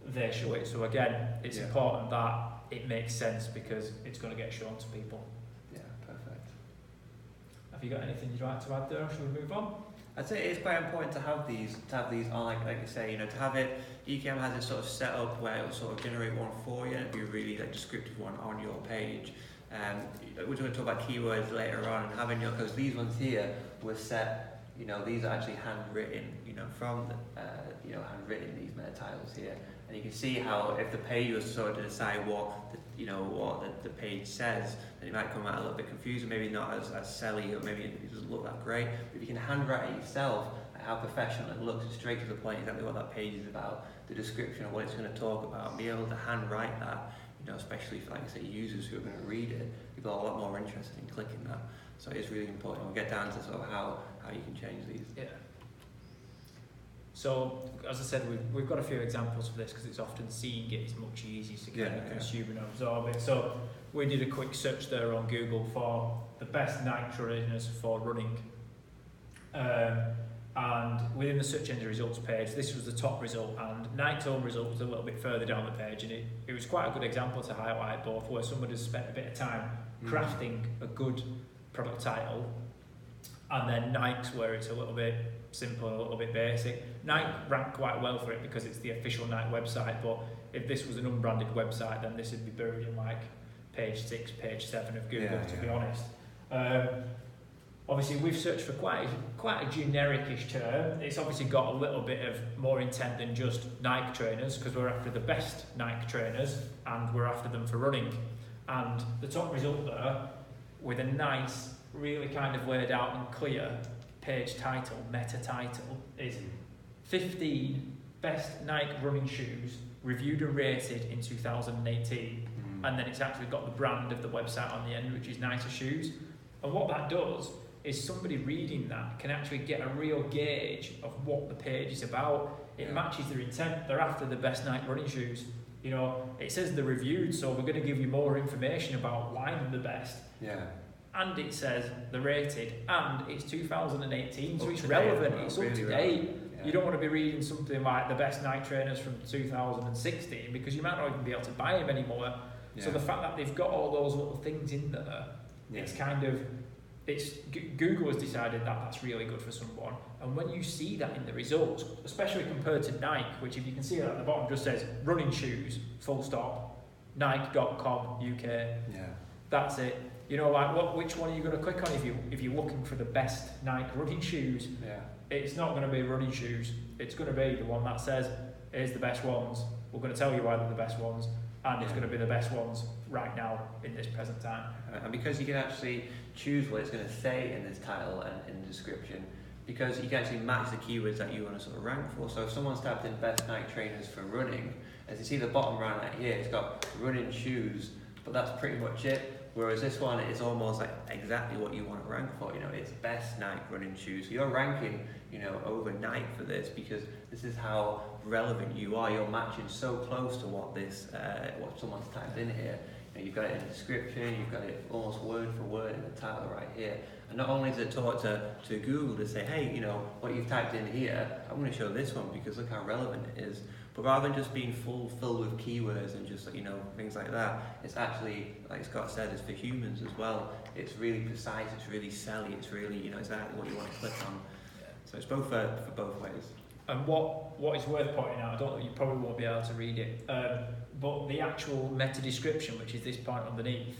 they show it. So again, it's important that it makes sense because it's going to get shown to people. Yeah, perfect. Have you got anything you'd like to add there, or should we move on? I'd say it's quite important to have these on, like you say, to have it. EKM has this sort of setup where it'll sort of generate one for you, and it'll be a really descriptive one on your page. We're going to talk about keywords later on, and having because these ones here were set, these are actually handwritten, from the, handwritten, these meta titles here, and you can see how if the page was sort of to decide what the page says, then it might come out a little bit confusing, maybe not as selly, or maybe it doesn't look that great. But if you can handwrite it yourself, how professional it looks, straight to the point, exactly what that page is about, the description of what it's going to talk about, and be able to handwrite that, especially for, like I say, users who are going to read it, people are a lot more interested in clicking that. So it's really important. We'll get down to sort of how you can change these. Yeah. So, as I said, we've got a few examples of this because it's often seeing it is much easier to kind of consume and absorb it. So, we did a quick search there on Google for the best Nike trainers for running. And within the search engine results page, this was the top result, and Nike's own result was a little bit further down the page, and it was quite a good example to highlight both where somebody has spent a bit of time crafting a good product title, and then Nike's where it's a little bit simple and a little bit basic. Nike ranked quite well for it because it's the official Nike website, but if this was an unbranded website, then this would be buried in like page 6, page 7 of Google, to be honest. Obviously, we've searched for quite a generic-ish term. It's obviously got a little bit of more intent than just Nike trainers, because we're after the best Nike trainers, and we're after them for running. And the top result there, with a nice, really kind of laid out and clear page title, meta title, is 15 best Nike running shoes reviewed and rated in 2018. And then it's actually got the brand of the website on the end, which is Nicer Shoes. And what that does is somebody reading that can actually get a real gauge of what the page is about. It matches their intent. They're after the best Nike running shoes. It says they're reviewed, so we're going to give you more information about why they're the best. Yeah. And it says they're rated, and it's 2018, so it's relevant, it's up to date. Yeah. You don't want to be reading something like the best Nike trainers from 2016 because you might not even be able to buy them anymore. Yeah. So the fact that they've got all those little things in there, it's kind of, Google has decided that that's really good for someone. And when you see that in the results, especially compared to Nike, which if you can see at the bottom just says running shoes, full stop, Nike.com UK. Yeah. That's it. Which one are you going to click on if you're looking for the best Nike running shoes? Yeah. It's not going to be running shoes. It's going to be the one that says, here's the best ones. We're going to tell you why they're the best ones. And it's going to be the best ones right now in this present time. And because you can actually choose what it's going to say in this title and in the description, because you can actually match the keywords that you want to sort of rank for. So if someone's typed in best Nike trainers for running, as you see the bottom right here, it's got running shoes, but that's pretty much it. Whereas this one is almost like exactly what you want to rank for. It's best Nike running shoes. So you're ranking, over Nike for this because this is how relevant you are. You're matching so close to what someone's typed in here. you've got it in the description, you've got it almost word for word in the title right here. And not only does it talk to Google to say, hey, what you've typed in here, I'm going to show this one because look how relevant it is. But rather than just being filled with keywords and just things like that, it's actually, like Scott said, it's for humans as well. It's really precise, it's really selly, it's really exactly what you want to click on. Yeah. So it's both for both ways. And what is worth pointing out, I don't know, you probably won't be able to read it, but the actual meta description, which is this point underneath,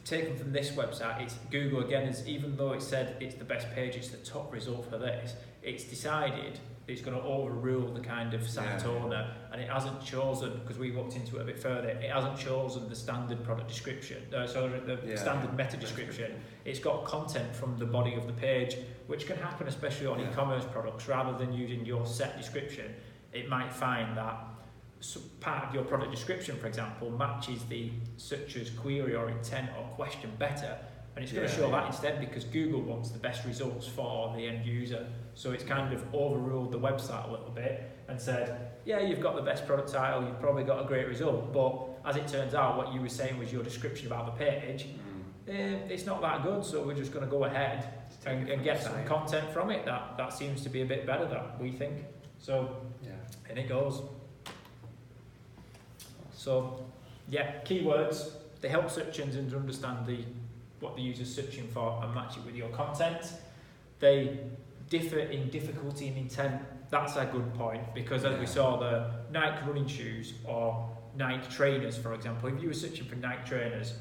taken from this website, it's Google again, even though it said it's the best page, it's the top result for this, it's decided it's going to overrule the kind of site owner, and it hasn't chosen, because we looked into it a bit further, it hasn't chosen the standard product description, standard meta description. It's got content from the body of the page, which can happen especially on e-commerce products. Rather than using your set description, it might find that part of your product description, for example, matches the searcher's query or intent or question better, and it's going to show that instead, because Google wants the best results for the end user. So it's kind of overruled the website a little bit and said, yeah, you've got the best product title, you've probably got a great result, but as it turns out, what you were saying was your description about the page, it's not that good, so we're just going to go ahead and get some content from it that seems to be a bit better, that we think. So, and it goes. So, keywords, they help search engines understand what the user's searching for and match it with your content. They differ in difficulty and intent. That's a good point, because as we saw, the Nike running shoes or Nike trainers, for example, if you were searching for Nike trainers,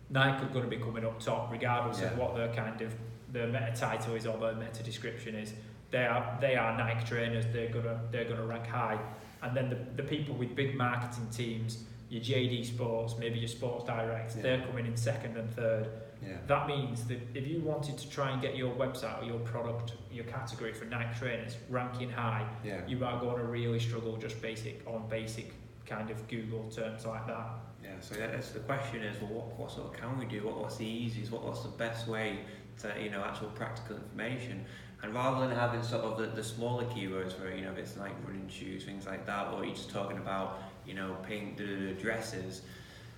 Nike are going to be coming up top regardless of what the meta title is or the meta description is. They are Nike trainers, they're gonna rank high. And then the people with big marketing teams, your JD Sports, maybe your Sports Direct, they're coming in second and third. Yeah. That means that if you wanted to try and get your website or your product, your category for Nike trainers ranking high, you are going to really struggle just basic kind of Google terms like that. Yeah, so the question is, well, what sort of can we do? What's the easiest? What's the best way to, actual practical information? And rather than having sort of the smaller keywords where, if it's like running shoes, things like that, or you're just talking about, paint dresses,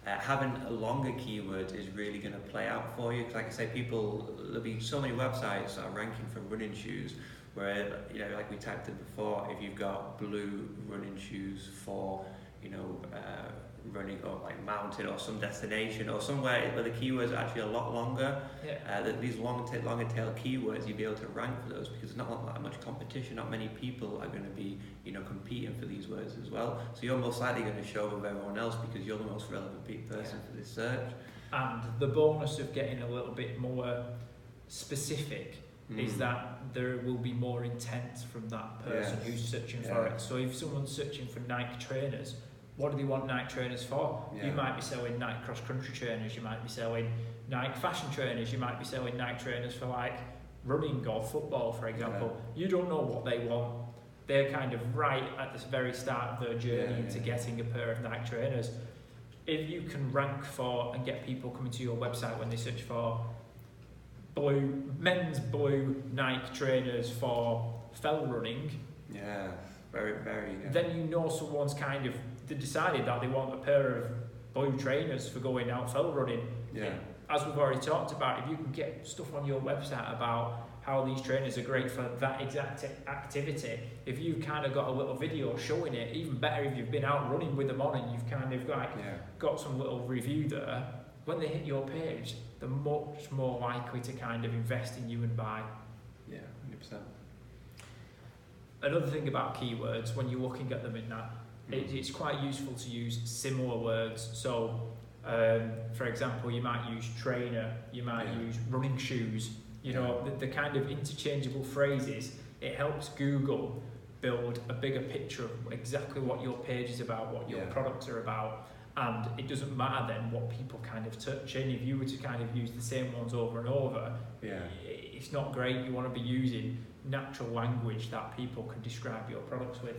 having a longer keyword is really going to play out for you. Because like I say, there'll be so many websites that are ranking for running shoes where, like we typed in before, if you've got blue running shoes for, running or like mountain or some destination or somewhere where the keywords are actually a lot longer, these longer tail keywords, you'll be able to rank for those because there's not that much competition. Not many people are going to be competing for these words as well, so you're most likely going to show above everyone else because you're the most relevant person for this search. And the bonus of getting a little bit more specific is that there will be more intent from that person who's searching for it. So if someone's searching for Nike trainers, what do they want Nike trainers for? You might be selling Nike cross-country trainers, you might be selling Nike fashion trainers, you might be selling Nike trainers for like running or football, for example. You don't know what they want. They're kind of right at the very start of their journey into getting a pair of Nike trainers. If you can rank for and get people coming to your website when they search for men's blue Nike trainers for fell running, very then you know someone's kind of decided that they want a pair of blue trainers for going out fell running. As we've already talked about, if you can get stuff on your website about how these trainers are great for that exact activity, if you've kind of got a little video showing it, even better if you've been out running with them on and you've kind of got some little review there, when they hit your page, they're much more likely to kind of invest in you and buy. 100%. Another thing about keywords, when you're looking at them in that, it's quite useful to use similar words. So, for example, you might use trainer, you might use running shoes, the kind of interchangeable phrases. It helps Google build a bigger picture of exactly what your page is about, what your products are about. And it doesn't matter then what people kind of touch in. If you were to kind of use the same ones over and over, it's not great. You want to be using natural language that people can describe your products with.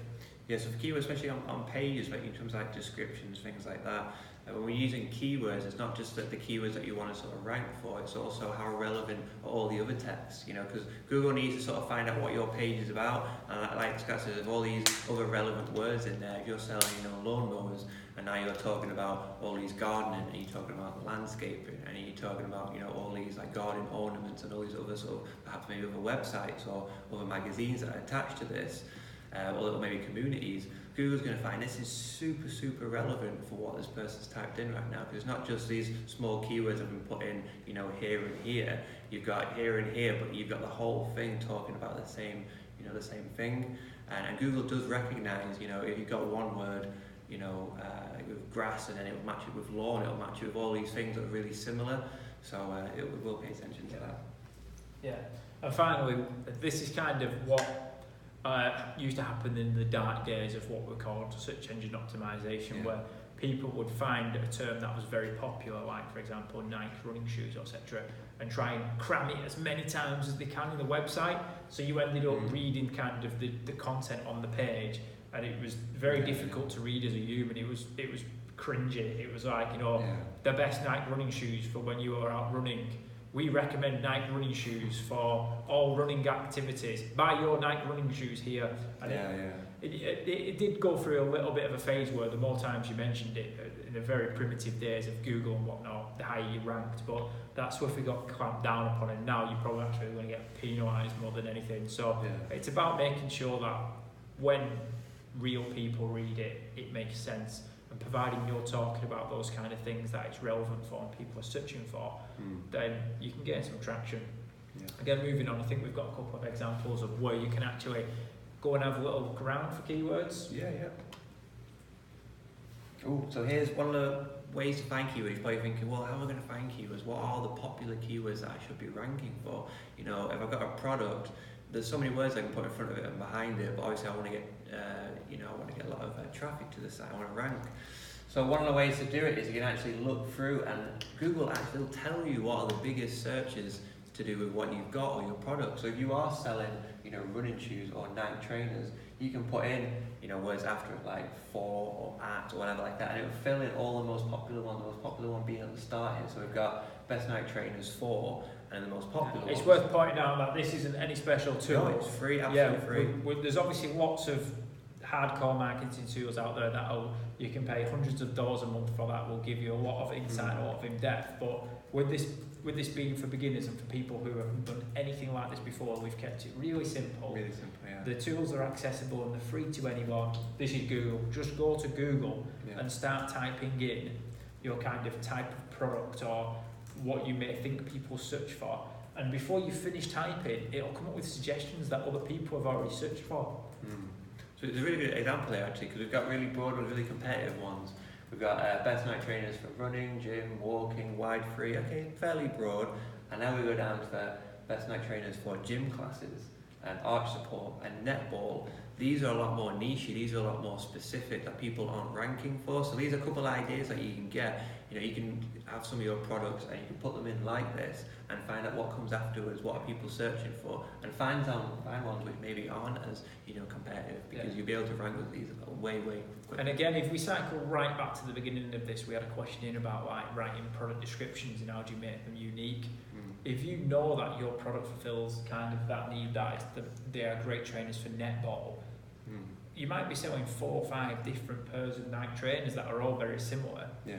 Yeah, so for keywords, especially on pages, like in terms of like descriptions, things like that, when we're using keywords, it's not just that the keywords that you want to sort of rank for, it's also how relevant are all the other texts, because Google needs to sort of find out what your page is about, and like Scott says, there's all these other relevant words in there. If you're selling, lawnmowers, and now you're talking about all these gardening, and you're talking about landscaping, and you're talking about, all these like garden ornaments and all these other sort of, perhaps maybe other websites or other magazines that are attached to this, or maybe communities, Google's going to find this is super, super relevant for what this person's typed in right now, because it's not just these small keywords that have been put in, here and here. You've got here and here, but you've got the whole thing talking about the same, the same thing. And Google does recognize, if you've got one word, with grass, and then it will match it with lawn, it will match it with all these things that are really similar. So it will pay attention to that. Yeah. And finally, this is kind of what used to happen in the dark days of what were called search engine optimization, where people would find a term that was very popular, like for example Nike running shoes, etc., and try and cram it as many times as they can in the website. So you ended up reading kind of the content on the page, and it was very difficult to read as a human. It was cringy. It was like, the best Nike running shoes for when you are out running. We recommend Nike running shoes for all running activities. Buy your Nike running shoes here. And it did go through a little bit of a phase where the more times you mentioned it in the very primitive days of Google and whatnot, the higher you ranked. But that swiftly got clamped down upon, and now you're probably actually going to get penalised more than anything. So it's about making sure that when real people read it, it makes sense. And providing you're talking about those kind of things that it's relevant for and people are searching for, then you can get some traction. Yeah. Again, moving on, I think we've got a couple of examples of where you can actually go and have a little look around for keywords. Yeah. Cool. So here's one of the ways to find keywords. You're probably thinking, well, how am I going to find keywords? What are the popular keywords that I should be ranking for? If I've got a product, there's so many words I can put in front of it and behind it, but obviously I want to get, a lot of traffic to the site. I want to rank. So one of the ways to do it is you can actually look through, and Google actually will tell you what are the biggest searches to do with what you've got or your product. So if you are selling, running shoes or Nike trainers, you can put in, words after it like for or at or whatever like that, and it will fill in all the most popular ones. The most popular one being at the start here. So we've got best Nike trainers for, and the most popular It's ones. worth pointing out that this isn't any special tool. No, it's free, absolutely free. There's obviously lots of hardcore marketing tools out there that you can pay hundreds of dollars a month for, that will give you a lot of insight, a lot of in-depth. But with this being for beginners and for people who haven't done anything like this before, we've kept it really simple. Really simple, yeah. The tools are accessible and they're free to anyone. This is Google. Just go to Google and start typing in your kind of type of product or what you may think people search for. And before you finish typing, it'll come up with suggestions that other people have already searched for. So it's a really good example there actually, because we've got really broad ones, really competitive ones. We've got best Nike trainers for running, gym, walking, wide free, okay, fairly broad. And now we go down to best Nike trainers for gym classes and arch support and netball. These are a lot more niche, these are a lot more specific that people aren't ranking for. So these are a couple of ideas that you can get. You can have some of your products and you can put them in like this and find out what comes afterwards, what are people searching for, and find ones which maybe aren't as competitive, because you'll be able to rank with these way quicker. And again, if we cycle right back to the beginning of this, we had a question in about like writing product descriptions and how do you make them unique. If you know that your product fulfills kind of that need, that they are great trainers for netball, you might be selling 4 or 5 different pairs of Nike trainers that are all very similar. Yeah.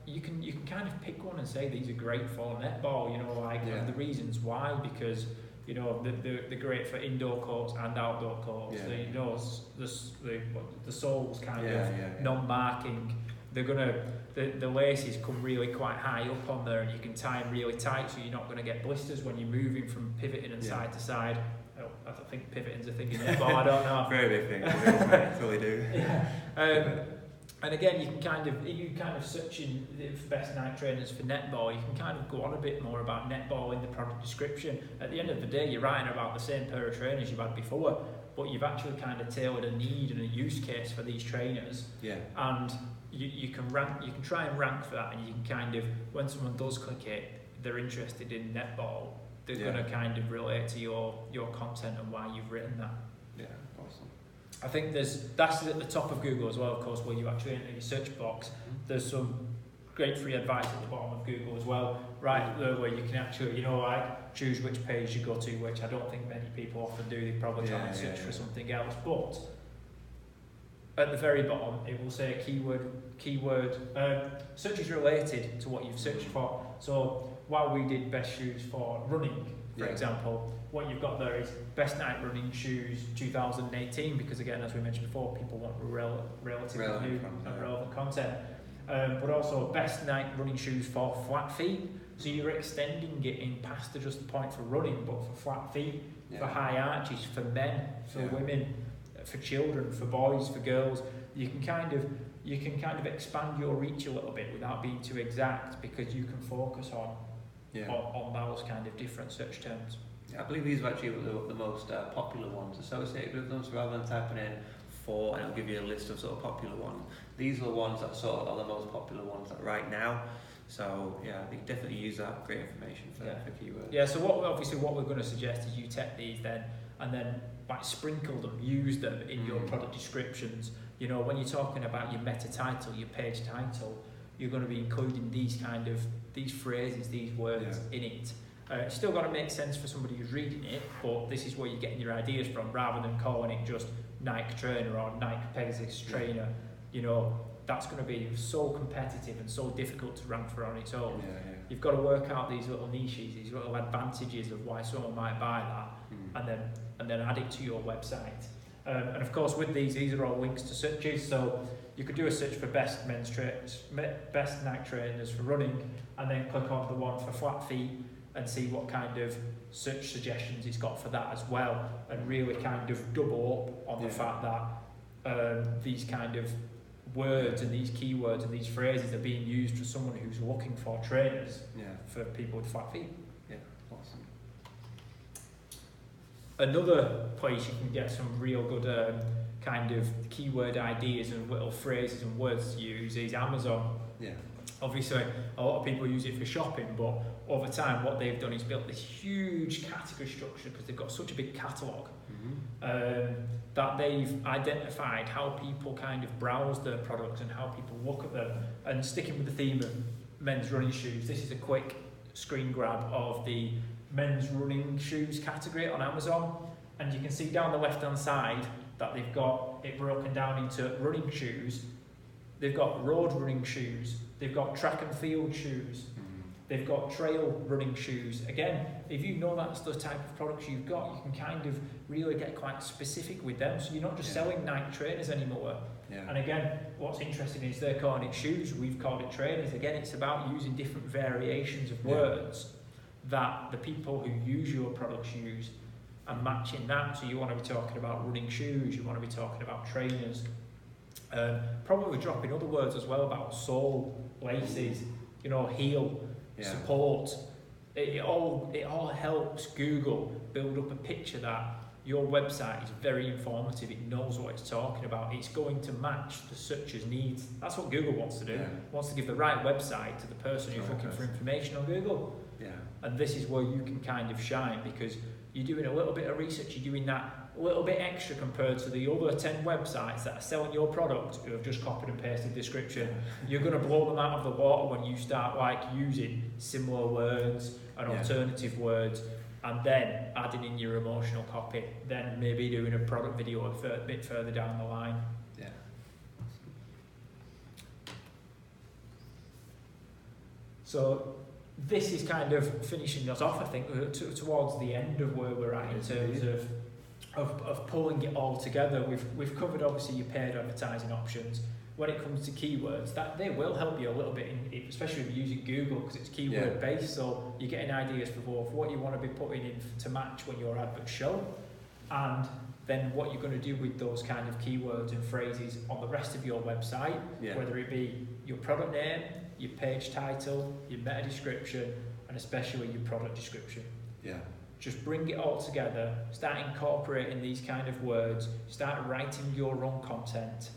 You can kind of pick one and say these are great for netball. And the reasons why, because they're great for indoor courts and outdoor courts. Yeah. The soles kind of non-marking. They're gonna the laces come really quite high up on there, and you can tie them really tight, so you're not going to get blisters when you're moving from pivoting and side to side. I don't think pivoting's a thing in netball. I don't know. Very big thing. That's all we do. And again, you can kind of searching for best Nike trainers for netball, you can kind of go on a bit more about netball in the product description. At the end of the day, you're writing about the same pair of trainers you've had before, but you've actually kind of tailored a need and a use case for these trainers. Yeah. And you can try and rank for that, and you can kind of, when someone does click it, they're interested in netball, They're going to kind of relate to your content and why you've written that. Yeah, awesome. I think that's at the top of Google as well, of course, where you actually enter your search box. There's some great free advice at the bottom of Google as well, right there, where you can actually, like, choose which page you go to, which I don't think many people often do. They probably try and search for something else, but at the very bottom it will say keyword search is related to what you've searched for. So while we did best shoes for running, for example, what you've got there is best night running shoes 2018, because again, as we mentioned before, people want relatively new and relevant content. But also best night running shoes for flat feet. So you're extending it in past just the point for running, but for flat feet, for high arches, for men, for women, for children, for boys, for girls. You can kind of expand your reach a little bit without being too exact, because you can focus on those kind of different search terms. Yeah, I believe these are actually the most popular ones associated with them. So rather than typing in 4 and it'll give you a list of sort of popular ones, these are the ones that sort of are the most popular ones right now. So yeah, they can definitely use that great information for keywords. Yeah. So what we're going to suggest is you take these then, and then like sprinkle them, use them in your product descriptions. When you're talking about your meta title, your page title, you're going to be including these phrases, these words in it. It's still got to make sense for somebody who's reading it, but this is where you're getting your ideas from, rather than calling it just Nike trainer or Nike Pegasus trainer. That's going to be so competitive and so difficult to rank for on its own. You've got to work out these little niches, these little advantages of why someone might buy that, and then add it to your website. And of course, with these are all links to searches. So you could do a search for best best Nike trainers for running, and then click on the one for flat feet and see what kind of search suggestions it's got for that as well, and really kind of double up on the fact that these kind of words and these keywords and these phrases are being used for someone who's looking for trainers for people with flat feet. Yeah, awesome. Another place you can get some real good kind of keyword ideas and little phrases and words to use is Amazon. Yeah. Obviously, a lot of people use it for shopping, but over time what they've done is built this huge category structure, because they've got such a big catalogue, that they've identified how people kind of browse their products and how people look at them. And sticking with the theme of men's running shoes, this is a quick screen grab of the men's running shoes category on Amazon, and you can see down the left hand side that they've got it broken down into running shoes, they've got road running shoes, they've got track and field shoes, they've got trail running shoes. Again, if you know that's the type of products you've got, you can kind of really get quite specific with them, so you're not just selling Nike trainers anymore. And again, what's interesting is they're calling it shoes, we've called it trainers. Again, it's about using different variations of words that the people who use your products use, and matching that. So you want to be talking about running shoes, you want to be talking about trainers, probably dropping other words as well about sole, laces, heel, support. It all helps Google build up a picture that your website is very informative, it knows what it's talking about, it's going to match the searcher's needs. That's what Google wants to do. It wants to give the right website to the person who's looking for information on Google. And this is where you can kind of shine, because you're doing a little bit of research, you're doing that a little bit extra compared to the other 10 websites that are selling your product who have just copied and pasted description. You're going to blow them out of the water when you start using similar words and alternative words, and then adding in your emotional copy, then maybe doing a product video a bit further down the line. So this is kind of finishing us off, I think, towards the end of where we're at in terms of pulling it all together. We've covered obviously your paid advertising options. When it comes to keywords, that they will help you a little bit, especially if you're using Google, because it's keyword based, so you're getting ideas for both what you want to be putting in to match when your adverts show, and then what you're going to do with those kind of keywords and phrases on the rest of your website, whether it be your product name, your page title, your meta description, and especially your product description. Just bring it all together, start incorporating these kind of words, start writing your own content.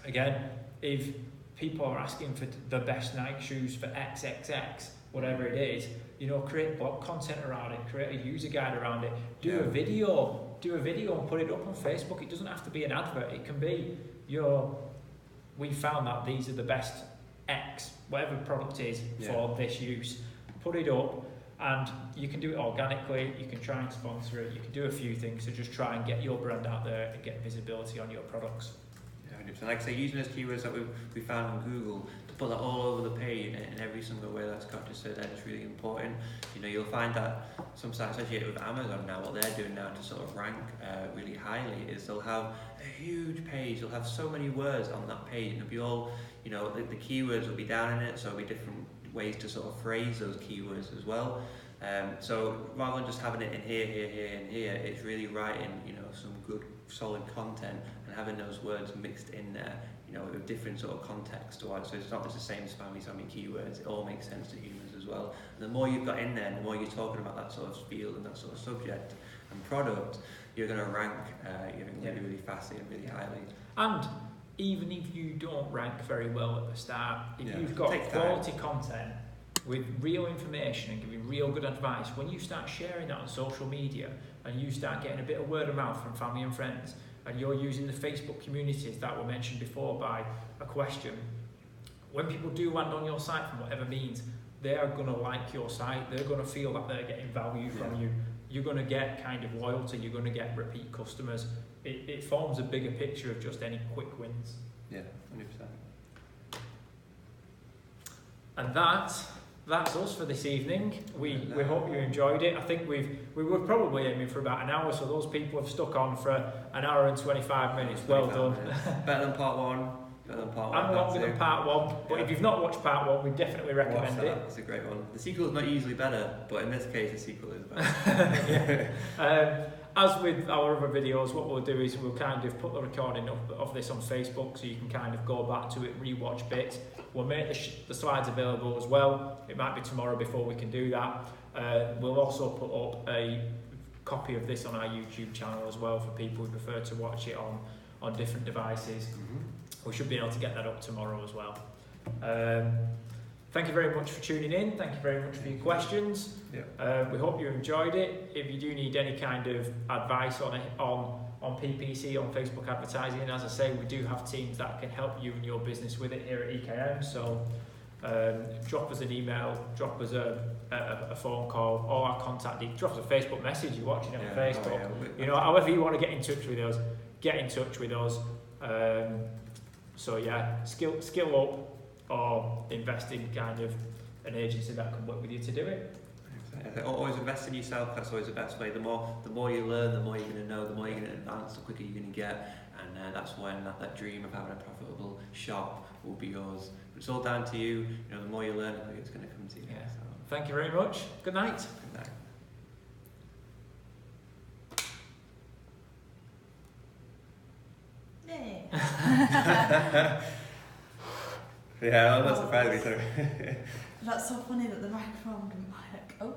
Again, if people are asking for the best Nike shoes for XXX, whatever it is, you know, create blog content around it, create a user guide around it, do a video and put it up on Facebook. It doesn't have to be an advert. It can be we found that these are the best X, whatever product is for this use. Put it up, and you can do it organically. You can try and sponsor it. You can do a few things to just try and get your brand out there and get visibility on your products. Yeah, 100%. Like I say, using those keywords that we found on Google to put that all over the page in every single way that Scott just said, that is really important. You know, you'll find that some sites, especially with Amazon now, what they're doing now to sort of rank really highly is they'll have a huge page. They'll have so many words on that page, and it'll be all, you know, the keywords will be down in it, so it'll be different ways to sort of phrase those keywords as well. So rather than just having it in here, and here, it's really writing, you know, some good solid content and having those words mixed in there, you know, with different sort of context to it. So it's not just the same spammy keywords, it all makes sense to humans as well. And the more you've got in there, the more you're talking about that sort of field and that sort of subject and product, you're going to rank really fast and really highly. And even if you don't rank very well at the start, if you've got quality content with real information and giving real good advice, when you start sharing that on social media and you start getting a bit of word of mouth from family and friends, and you're using the Facebook communities that were mentioned before by a question, when people do land on your site from whatever means, they are going to like your site, they're going to feel that they're getting value from you, you're going to get kind of loyalty, you're going to get repeat customers. It forms a bigger picture of just any quick wins. Yeah, 100%. And that's us for this evening. We hope you enjoyed it. I think we were probably aiming for about an hour, so those people have stuck on for an hour and 25 minutes. Well done. Better than part one. And longer than part one, but if you've not watched part one, we definitely recommend it. It's a great one. The sequel is not usually better, but in this case, the sequel is better. As with our other videos, what we'll do is we'll kind of put the recording of this on Facebook, so you can kind of go back to it, re-watch bits. We'll make the slides available as well. It might be tomorrow before we can do that. We'll also put up a copy of this on our YouTube channel as well for people who prefer to watch it on different devices. We should be able to get that up tomorrow as well. Thank you very much for tuning in. Thank you very much for your questions. We hope you enjoyed it. If you do need any kind of advice on PPC, on Facebook advertising, as I say, we do have teams that can help you and your business with it here at EKM. So drop us an email, drop us a phone call, or our contact details. Drop us a Facebook message. You're watching it on Facebook. You know, however you want to get in touch with us, get in touch with us. So yeah, skill up or invest in kind of an agency that can work with you to do it. Always invest in yourself. That's always the best way. The more you learn, the more you're going to know, the more you're going to advance, the quicker you're going to get, and that's when that dream of having a profitable shop will be yours. But it's all down to you. You know, the more you learn, the quicker it's going to come to you. Yeah. So. Thank you very much. Good night. Good night. Yeah, I'm not surprised. That's so funny that the microphone didn't work. Oh.